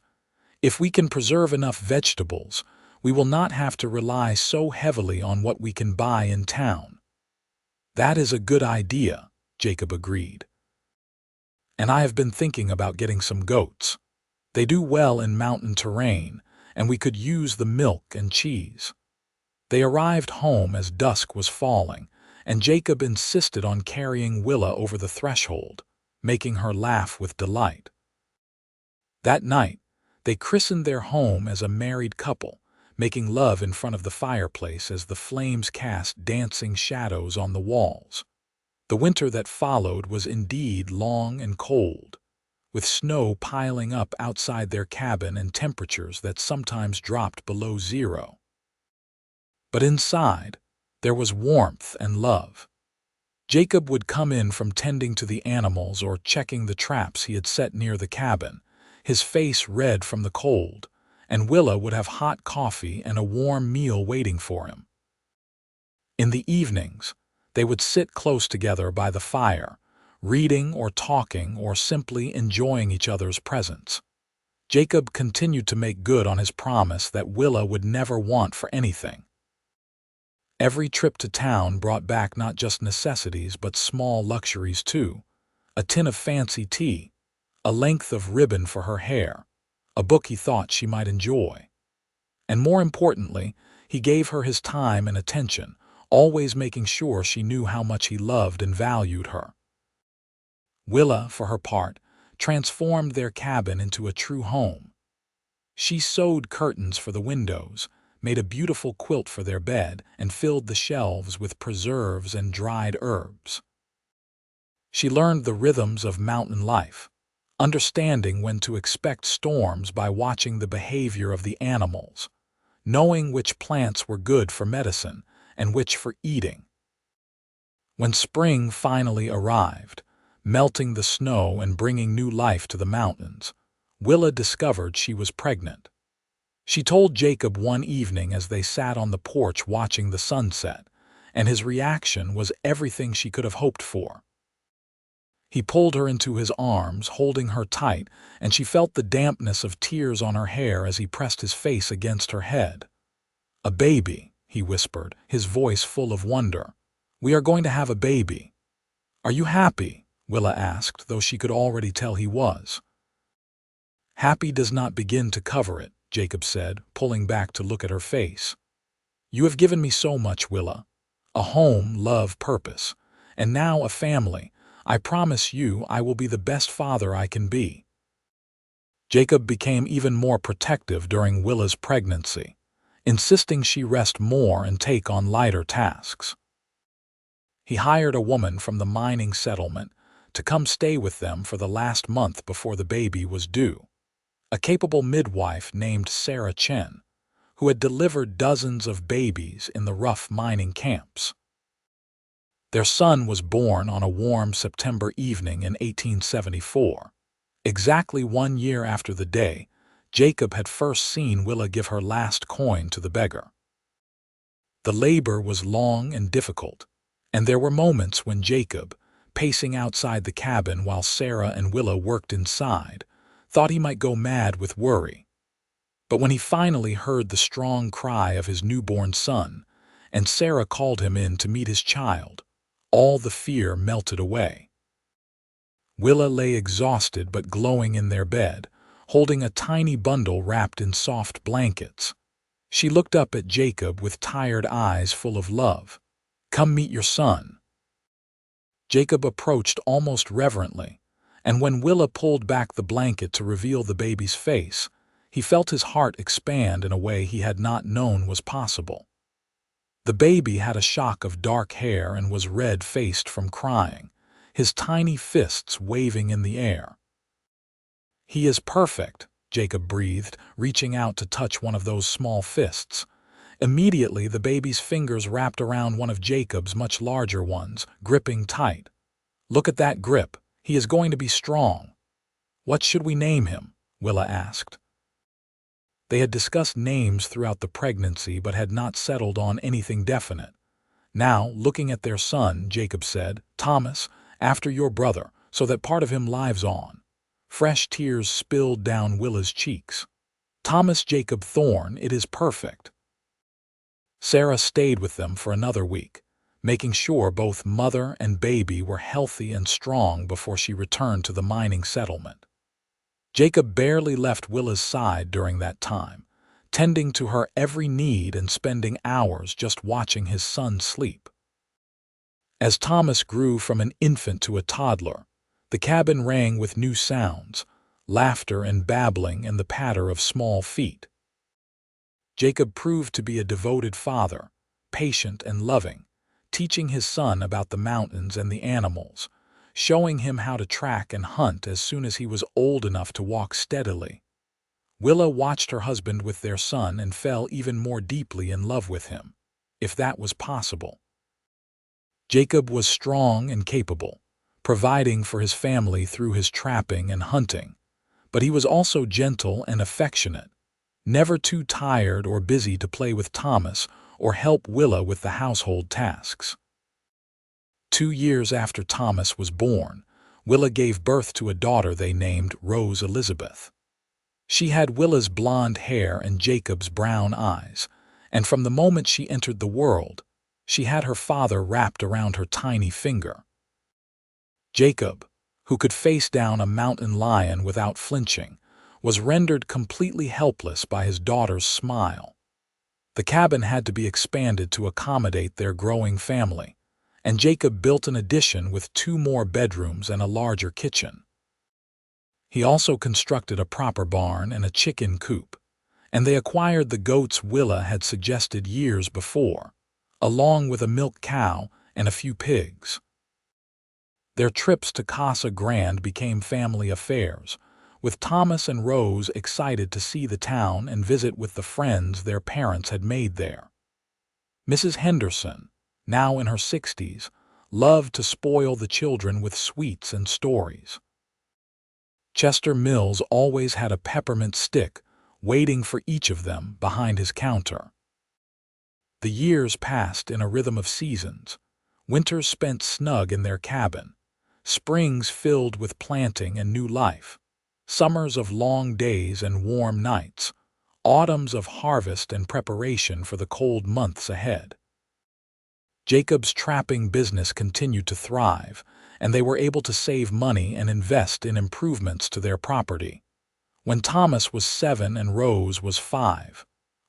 "If we can preserve enough vegetables, we will not have to rely so heavily on what we can buy in town." "That is a good idea," Jacob agreed. "And I have been thinking about getting some goats. They do well in mountain terrain, and we could use the milk and cheese." They arrived home as dusk was falling, and Jacob insisted on carrying Willa over the threshold, making her laugh with delight. That night, they christened their home as a married couple, making love in front of the fireplace as the flames cast dancing shadows on the walls. The winter that followed was indeed long and cold, with snow piling up outside their cabin and temperatures that sometimes dropped below zero. But inside, there was warmth and love. Jacob would come in from tending to the animals or checking the traps he had set near the cabin, his face red from the cold, and Willa would have hot coffee and a warm meal waiting for him. In the evenings, they would sit close together by the fire, reading or talking or simply enjoying each other's presence. Jacob continued to make good on his promise that Willa would never want for anything. Every trip to town brought back not just necessities but small luxuries too: a tin of fancy tea, a length of ribbon for her hair, a book he thought she might enjoy. And more importantly, he gave her his time and attention, always making sure she knew how much he loved and valued her. Willa, for her part, transformed their cabin into a true home. She sewed curtains for the windows, made a beautiful quilt for their bed, and filled the shelves with preserves and dried herbs. She learned the rhythms of mountain life, understanding when to expect storms by watching the behavior of the animals, knowing which plants were good for medicine and which for eating. When spring finally arrived, melting the snow and bringing new life to the mountains, Willa discovered she was pregnant. She told Jacob one evening as they sat on the porch watching the sunset, and his reaction was everything she could have hoped for. He pulled her into his arms, holding her tight, and she felt the dampness of tears on her hair as he pressed his face against her head. "A baby," he whispered, his voice full of wonder. "We are going to have a baby." "Are you happy?" Willa asked, though she could already tell he was. "Happy does not begin to cover it," Jacob said, pulling back to look at her face. "You have given me so much, Willa. A home, love, purpose, and now a family. I promise you I will be the best father I can be." Jacob became even more protective during Willa's pregnancy, insisting she rest more and take on lighter tasks. He hired a woman from the mining settlement to come stay with them for the last month before the baby was due, a capable midwife named Sarah Chen, who had delivered dozens of babies in the rough mining camps. Their son was born on a warm September evening in 1874, exactly 1 year after the day Jacob had first seen Willa give her last coin to the beggar. The labor was long and difficult, and there were moments when Jacob, pacing outside the cabin while Sarah and Willa worked inside, thought he might go mad with worry. But when he finally heard the strong cry of his newborn son, and Sarah called him in to meet his child, all the fear melted away. Willa lay exhausted but glowing in their bed, holding a tiny bundle wrapped in soft blankets. She looked up at Jacob with tired eyes full of love. "Come meet your son." Jacob approached almost reverently, and when Willa pulled back the blanket to reveal the baby's face, he felt his heart expand in a way he had not known was possible. The baby had a shock of dark hair and was red-faced from crying, his tiny fists waving in the air. "He is perfect," Jacob breathed, reaching out to touch one of those small fists. Immediately, the baby's fingers wrapped around one of Jacob's much larger ones, gripping tight. "Look at that grip. He is going to be strong." "What should we name him?" Willa asked. They had discussed names throughout the pregnancy but had not settled on anything definite. Now, looking at their son, Jacob said, "Thomas, after your brother, so that part of him lives on." Fresh tears spilled down Willa's cheeks. "Thomas Jacob Thorne, it is perfect." Sarah stayed with them for another week, making sure both mother and baby were healthy and strong before she returned to the mining settlement. Jacob barely left Willa's side during that time, tending to her every need and spending hours just watching his son sleep. As Thomas grew from an infant to a toddler, the cabin rang with new sounds, laughter and babbling and the patter of small feet. Jacob proved to be a devoted father, patient and loving, teaching his son about the mountains and the animals, showing him how to track and hunt as soon as he was old enough to walk steadily. Willa watched her husband with their son and fell even more deeply in love with him, if that was possible. Jacob was strong and capable, providing for his family through his trapping and hunting, but he was also gentle and affectionate, never too tired or busy to play with Thomas or help Willa with the household tasks. 2 years after Thomas was born, Willa gave birth to a daughter they named Rose Elizabeth. She had Willa's blonde hair and Jacob's brown eyes, and from the moment she entered the world, she had her father wrapped around her tiny finger. Jacob, who could face down a mountain lion without flinching, was rendered completely helpless by his daughter's smile. The cabin had to be expanded to accommodate their growing family, and Jacob built an addition with 2 more bedrooms and a larger kitchen. He also constructed a proper barn and a chicken coop, and they acquired the goats Willa had suggested years before, along with a milk cow and a few pigs. Their trips to Casa Grande became family affairs, with Thomas and Rose excited to see the town and visit with the friends their parents had made there. Mrs. Henderson, now in her 60s, loved to spoil the children with sweets and stories. Chester Mills always had a peppermint stick waiting for each of them behind his counter. The years passed in a rhythm of seasons, winters spent snug in their cabin, springs filled with planting and new life, summers of long days and warm nights, autumns of harvest and preparation for the cold months ahead. Jacob's trapping business continued to thrive, and they were able to save money and invest in improvements to their property. When Thomas was 7 and Rose was 5,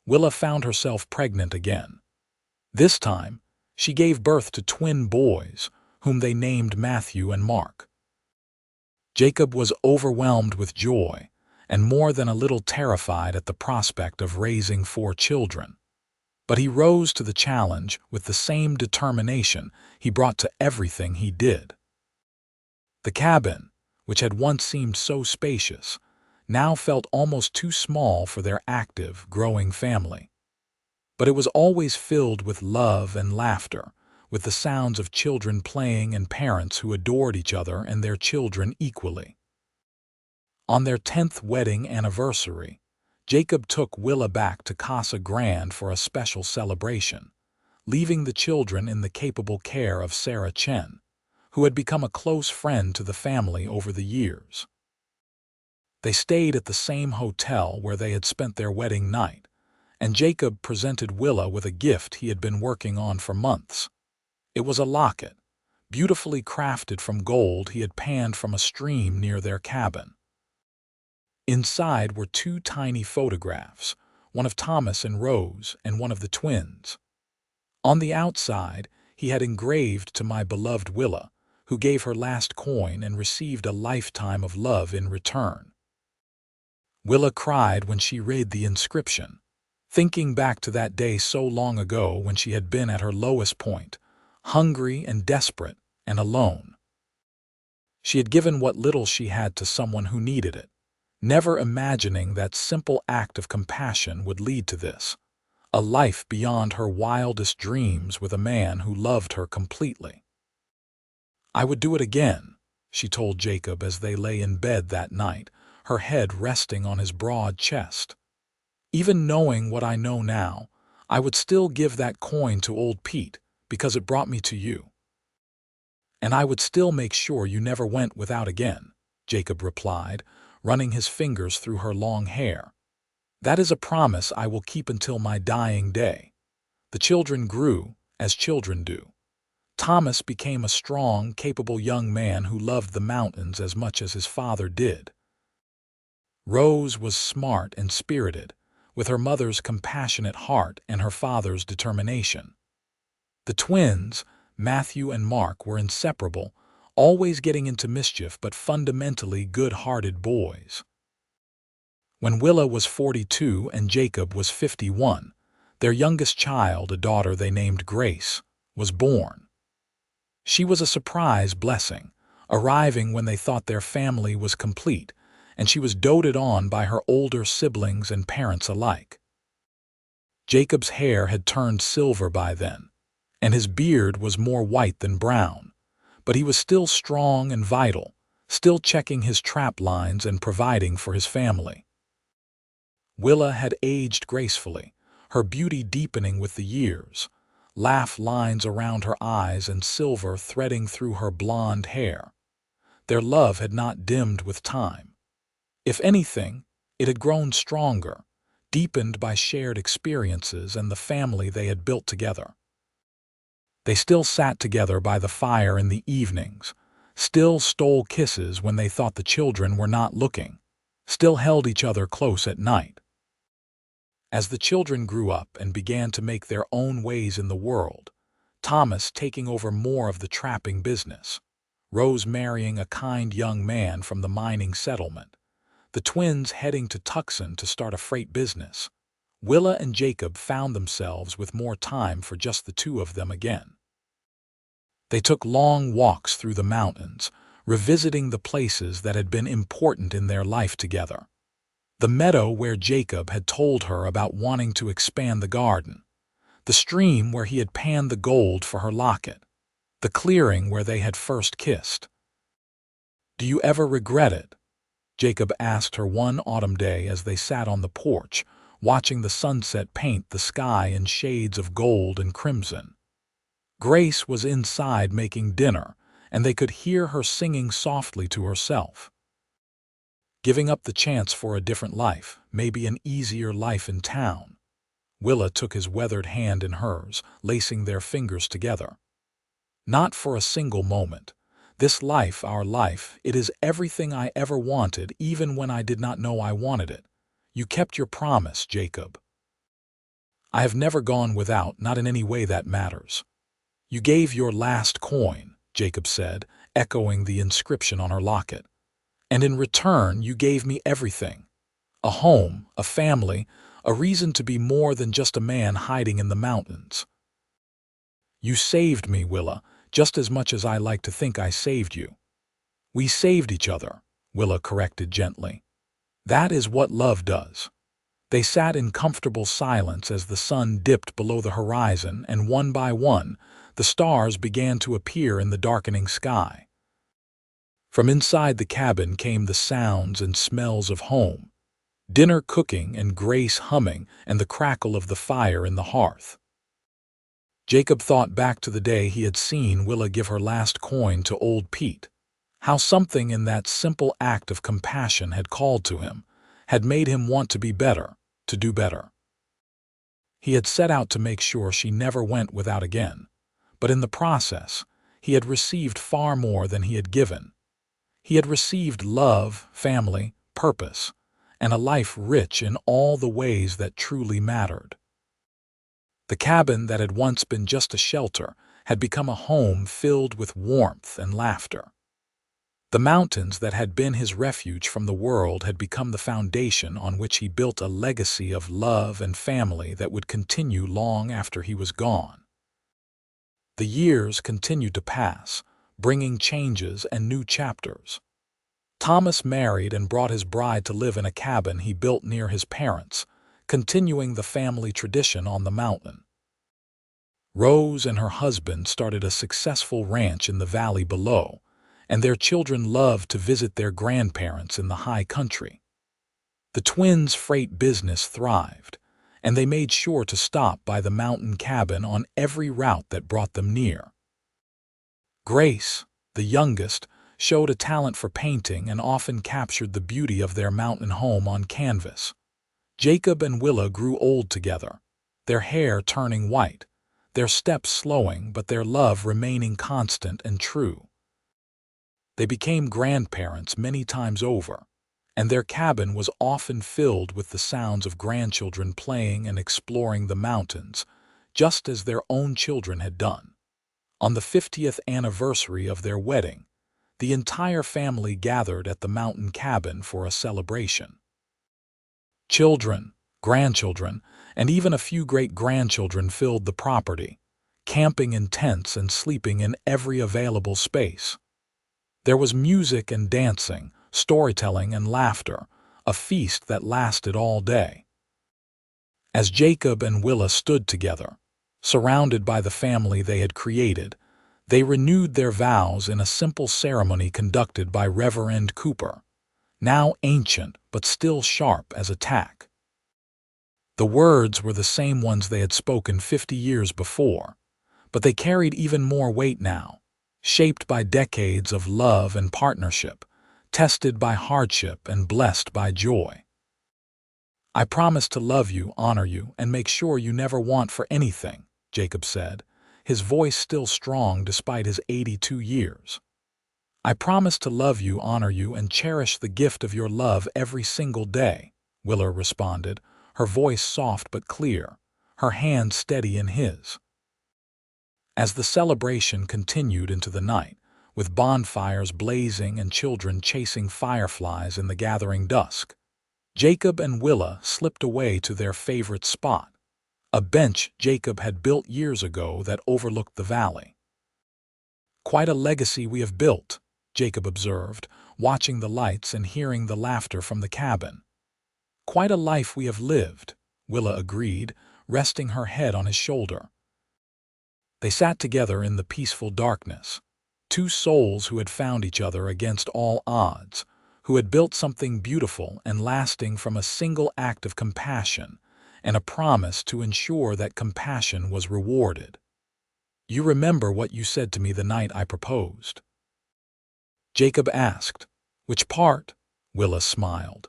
Willa found herself pregnant again. This time, she gave birth to twin boys, whom they named Matthew and Mark. Jacob was overwhelmed with joy, and more than a little terrified at the prospect of raising 4 children. But he rose to the challenge with the same determination he brought to everything he did. The cabin, which had once seemed so spacious, now felt almost too small for their active, growing family. But it was always filled with love and laughter, with the sounds of children playing and parents who adored each other and their children equally. On their 10th wedding anniversary, Jacob took Willa back to Casa Grande for a special celebration, leaving the children in the capable care of Sarah Chen, who had become a close friend to the family over the years. They stayed at the same hotel where they had spent their wedding night, and Jacob presented Willa with a gift he had been working on for months. It was a locket, beautifully crafted from gold he had panned from a stream near their cabin. Inside were 2 tiny photographs, one of Thomas and Rose and one of the twins. On the outside, he had engraved to my beloved Willa, who gave her last coin and received a lifetime of love in return. Willa cried when she read the inscription, thinking back to that day so long ago when she had been at her lowest point, hungry and desperate and alone. She had given what little she had to someone who needed it, never imagining that simple act of compassion would lead to this, a life beyond her wildest dreams with a man who loved her completely. "I would do it again," she told Jacob as they lay in bed that night, her head resting on his broad chest. "Even knowing what I know now, I would still give that coin to old Pete because it brought me to you. And I would still make sure you never went without again," Jacob replied, running his fingers through her long hair. "That is a promise I will keep until my dying day." The children grew, as children do. Thomas became a strong, capable young man who loved the mountains as much as his father did. Rose was smart and spirited, with her mother's compassionate heart and her father's determination. The twins, Matthew and Mark, were inseparable, always getting into mischief but fundamentally good-hearted boys. When Willa was 42 and Jacob was 51, their youngest child, a daughter they named Grace, was born. She was a surprise blessing, arriving when they thought their family was complete, and she was doted on by her older siblings and parents alike. Jacob's hair had turned silver by then, and his beard was more white than brown, but he was still strong and vital, still checking his trap lines and providing for his family. Willa had aged gracefully, her beauty deepening with the years, laugh lines around her eyes and silver threading through her blonde hair. Their love had not dimmed with time. If anything, it had grown stronger, deepened by shared experiences and the family they had built together. They still sat together by the fire in the evenings, still stole kisses when they thought the children were not looking, still held each other close at night. As the children grew up and began to make their own ways in the world, Thomas taking over more of the trapping business, Rose marrying a kind young man from the mining settlement, the twins heading to Tucson to start a freight business, Willa and Jacob found themselves with more time for just the 2 of them again. They took long walks through the mountains, revisiting the places that had been important in their life together. The meadow where Jacob had told her about wanting to expand the garden, the stream where he had panned the gold for her locket, the clearing where they had first kissed. "Do you ever regret it?" Jacob asked her one autumn day as they sat on the porch, watching the sunset paint the sky in shades of gold and crimson. Grace was inside making dinner, and they could hear her singing softly to herself. Giving up the chance for a different life, maybe an easier life in town. Willa took his weathered hand in hers, lacing their fingers together. "Not for a single moment. This life, our life, it is everything I ever wanted, even when I did not know I wanted it. You kept your promise, Jacob. I have never gone without, not in any way that matters." "You gave your last coin," Jacob said, echoing the inscription on her locket. "And in return, you gave me everything. A home, a family, a reason to be more than just a man hiding in the mountains." "You saved me, Willa, just as much as I like to think I saved you." "We saved each other," Willa corrected gently. "That is what love does." They sat in comfortable silence as the sun dipped below the horizon, and one by one, the stars began to appear in the darkening sky. From inside the cabin came the sounds and smells of home. Dinner cooking and Grace humming and the crackle of the fire in the hearth. Jacob thought back to the day he had seen Willa give her last coin to old Pete. How something in that simple act of compassion had called to him, had made him want to be better, to do better. He had set out to make sure she never went without again, but in the process, he had received far more than he had given. He had received love, family, purpose, and a life rich in all the ways that truly mattered. The cabin that had once been just a shelter had become a home filled with warmth and laughter. The mountains that had been his refuge from the world had become the foundation on which he built a legacy of love and family that would continue long after he was gone. The years continued to pass, bringing changes and new chapters. Thomas married and brought his bride to live in a cabin he built near his parents, continuing the family tradition on the mountain. Rose and her husband started a successful ranch in the valley below, and their children loved to visit their grandparents in the high country. The twins' freight business thrived, and they made sure to stop by the mountain cabin on every route that brought them near. Grace, the youngest, showed a talent for painting and often captured the beauty of their mountain home on canvas. Jacob and Willa grew old together, their hair turning white, their steps slowing but their love remaining constant and true. They became grandparents many times over, and their cabin was often filled with the sounds of grandchildren playing and exploring the mountains, just as their own children had done. On the 50th anniversary of their wedding, the entire family gathered at the mountain cabin for a celebration. Children, grandchildren, and even a few great-grandchildren filled the property, camping in tents and sleeping in every available space. There was music and dancing, storytelling and laughter, a feast that lasted all day. As Jacob and Willa stood together, surrounded by the family they had created, they renewed their vows in a simple ceremony conducted by Reverend Cooper, now ancient but still sharp as a tack. The words were the same ones they had spoken 50 years before, but they carried even more weight now, shaped by decades of love and partnership, tested by hardship and blessed by joy. "I promise to love you, honor you, and make sure you never want for anything," Jacob said, his voice still strong despite his 82 years. "I promise to love you, honor you, and cherish the gift of your love every single day," Willa responded, her voice soft but clear, her hand steady in his. As the celebration continued into the night, with bonfires blazing and children chasing fireflies in the gathering dusk, Jacob and Willa slipped away to their favorite spot, a bench Jacob had built years ago that overlooked the valley. "Quite a legacy we have built," Jacob observed, watching the lights and hearing the laughter from the cabin. "Quite a life we have lived," Willa agreed, resting her head on his shoulder. They sat together in the peaceful darkness, two souls who had found each other against all odds, who had built something beautiful and lasting from a single act of compassion and a promise to ensure that compassion was rewarded. "You remember what you said to me the night I proposed?" Jacob asked. "Which part?" Willa smiled.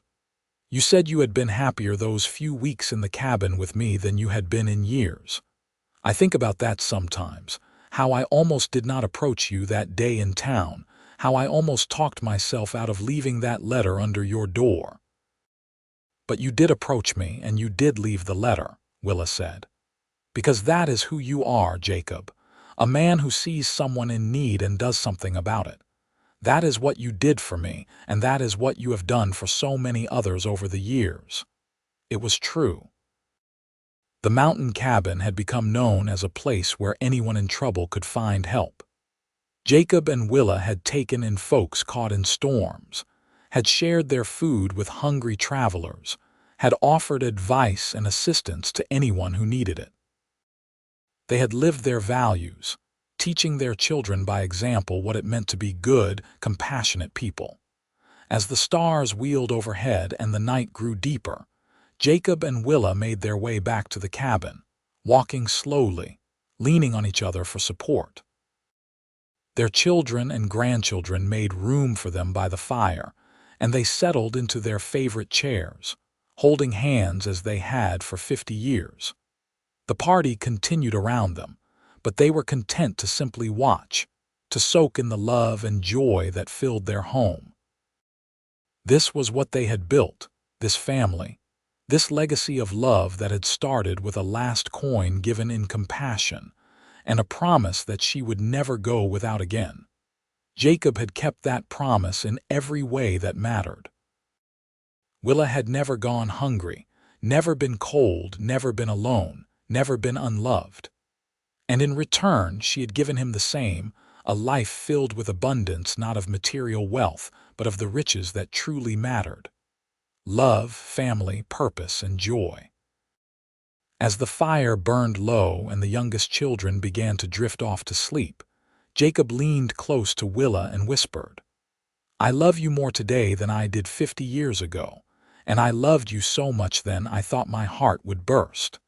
"You said you had been happier those few weeks in the cabin with me than you had been in years. I think about that sometimes, how I almost did not approach you that day in town, how I almost talked myself out of leaving that letter under your door." "But you did approach me, and you did leave the letter," Willa said. "Because that is who you are, Jacob, a man who sees someone in need and does something about it. That is what you did for me, and that is what you have done for so many others over the years." It was true. The mountain cabin had become known as a place where anyone in trouble could find help. Jacob and Willa had taken in folks caught in storms, had shared their food with hungry travelers, had offered advice and assistance to anyone who needed it. They had lived their values, teaching their children by example what it meant to be good, compassionate people. As the stars wheeled overhead and the night grew deeper, Jacob and Willa made their way back to the cabin, walking slowly, leaning on each other for support. Their children and grandchildren made room for them by the fire, and they settled into their favorite chairs, holding hands as they had for 50 years. The party continued around them, but they were content to simply watch, to soak in the love and joy that filled their home. This was what they had built, this family, this legacy of love that had started with a last coin given in compassion, and a promise that she would never go without again. Jacob had kept that promise in every way that mattered. Willa had never gone hungry, never been cold, never been alone, never been unloved. And in return, she had given him the same, a life filled with abundance not of material wealth, but of the riches that truly mattered: love, family, purpose, and joy. As the fire burned low and the youngest children began to drift off to sleep, Jacob leaned close to Willa and whispered, "I love you more today than I did 50 years ago, and I loved you so much then I thought my heart would burst."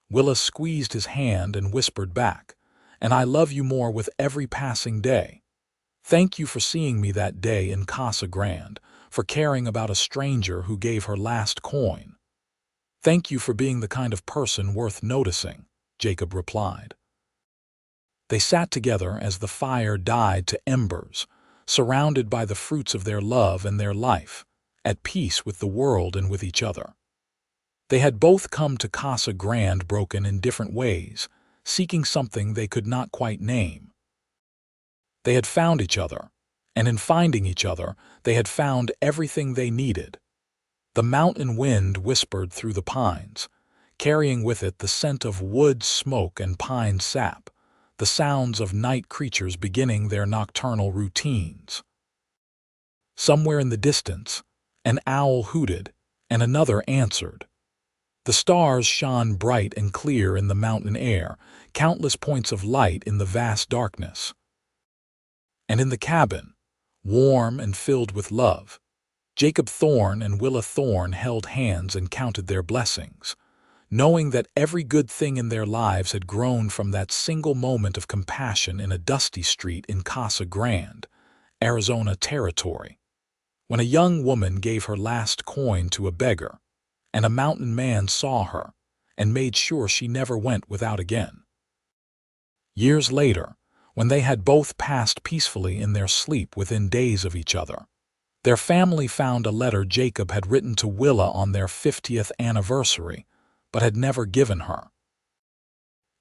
Willa squeezed his hand and whispered back, "And I love you more with every passing day. Thank you for seeing me that day in Casa Grande, for caring about a stranger who gave her last coin." "Thank you for being the kind of person worth noticing," Jacob replied. They sat together as the fire died to embers, surrounded by the fruits of their love and their life, at peace with the world and with each other. They had both come to Casa Grande broken in different ways, seeking something they could not quite name. They had found each other, and in finding each other, they had found everything they needed. The mountain wind whispered through the pines, carrying with it the scent of wood smoke and pine sap, the sounds of night creatures beginning their nocturnal routines. Somewhere in the distance, an owl hooted, and another answered. The stars shone bright and clear in the mountain air, countless points of light in the vast darkness. And in the cabin, warm and filled with love, Jacob Thorne and Willa Thorne held hands and counted their blessings, knowing that every good thing in their lives had grown from that single moment of compassion in a dusty street in Casa Grande, Arizona territory, when a young woman gave her last coin to a beggar, and a mountain man saw her and made sure she never went without again. Years later, when they had both passed peacefully in their sleep within days of each other, their family found a letter Jacob had written to Willa on their 50th anniversary, but had never given her.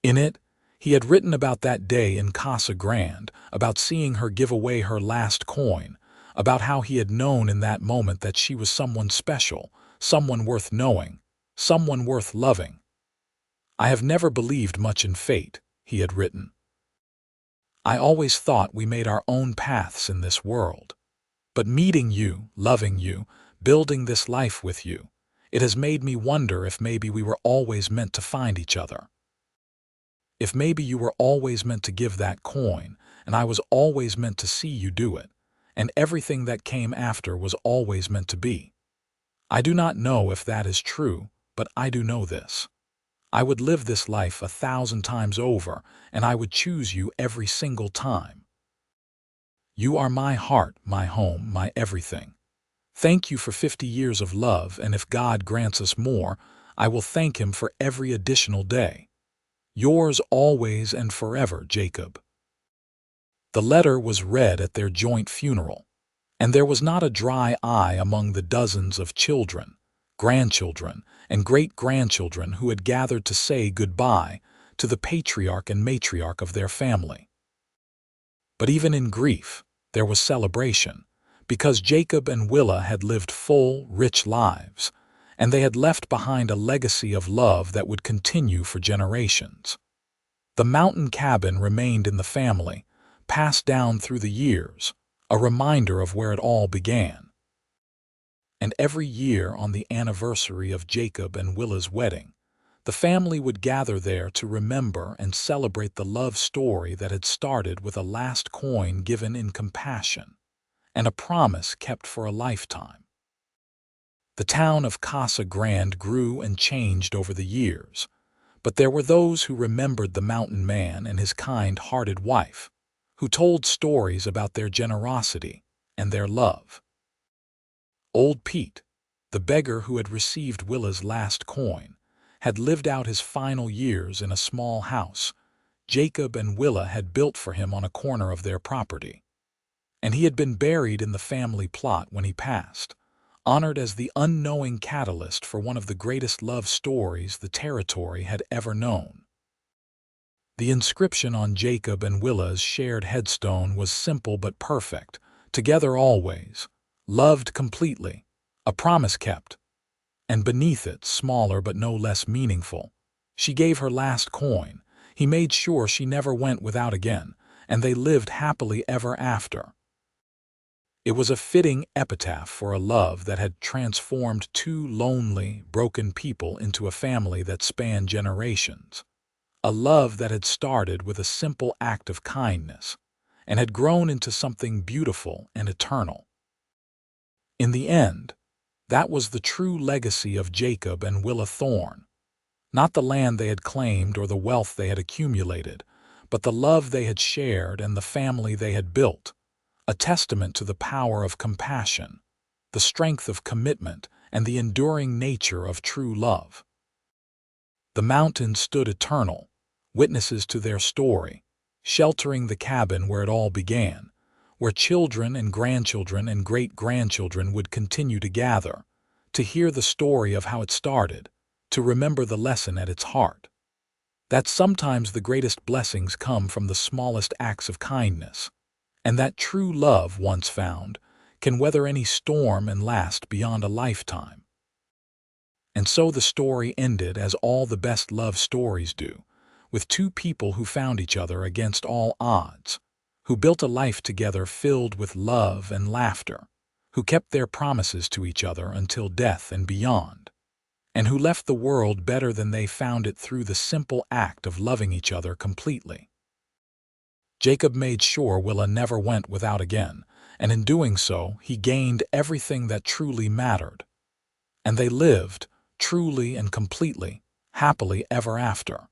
In it, he had written about that day in Casa Grande, about seeing her give away her last coin, about how he had known in that moment that she was someone special, someone worth knowing, someone worth loving. "I have never believed much in fate," he had written. "I always thought we made our own paths in this world. But meeting you, loving you, building this life with you, it has made me wonder if maybe we were always meant to find each other." If maybe you were always meant to give that coin, and I was always meant to see you do it, and everything that came after was always meant to be. I do not know if that is true, but I do know this. I would live this life 1,000 times over, and I would choose you every single time. You are my heart, my home, my everything. Thank you for 50 years of love, and if God grants us more, I will thank Him for every additional day. Yours always and forever, Jacob. The letter was read at their joint funeral, and there was not a dry eye among the dozens of children, grandchildren, and great-grandchildren who had gathered to say goodbye to the patriarch and matriarch of their family. But even in grief, there was celebration, because Jacob and Willa had lived full, rich lives, and they had left behind a legacy of love that would continue for generations. The mountain cabin remained in the family, passed down through the years, a reminder of where it all began. And every year on the anniversary of Jacob and Willa's wedding, the family would gather there to remember and celebrate the love story that had started with a last coin given in compassion and a promise kept for a lifetime. The town of Casa Grande grew and changed over the years, but there were those who remembered the mountain man and his kind-hearted wife, who told stories about their generosity and their love. Old Pete, the beggar who had received Willa's last coin, had lived out his final years in a small house Jacob and Willa had built for him on a corner of their property. And he had been buried in the family plot when he passed, honored as the unknowing catalyst for one of the greatest love stories the territory had ever known. The inscription on Jacob and Willa's shared headstone was simple but perfect, together always, loved completely, a promise kept. And beneath it, smaller but no less meaningful, she gave her last coin. He made sure she never went without again, and they lived happily ever after. It was a fitting epitaph for a love that had transformed two lonely, broken people into a family that spanned generations. A love that had started with a simple act of kindness and had grown into something beautiful and eternal. In the end, that was the true legacy of Jacob and Willa Thorne. Not the land they had claimed or the wealth they had accumulated, but the love they had shared and the family they had built, a testament to the power of compassion, the strength of commitment, and the enduring nature of true love. The mountains stood eternal, witnesses to their story, sheltering the cabin where it all began, where children and grandchildren and great-grandchildren would continue to gather, to hear the story of how it started, to remember the lesson at its heart. That sometimes the greatest blessings come from the smallest acts of kindness, and that true love, once found, can weather any storm and last beyond a lifetime. And so the story ended as all the best love stories do, with two people who found each other against all odds, who built a life together filled with love and laughter, who kept their promises to each other until death and beyond, and who left the world better than they found it through the simple act of loving each other completely. Jacob made sure Willa never went without again, and in doing so, he gained everything that truly mattered. And they lived, truly and completely, happily ever after.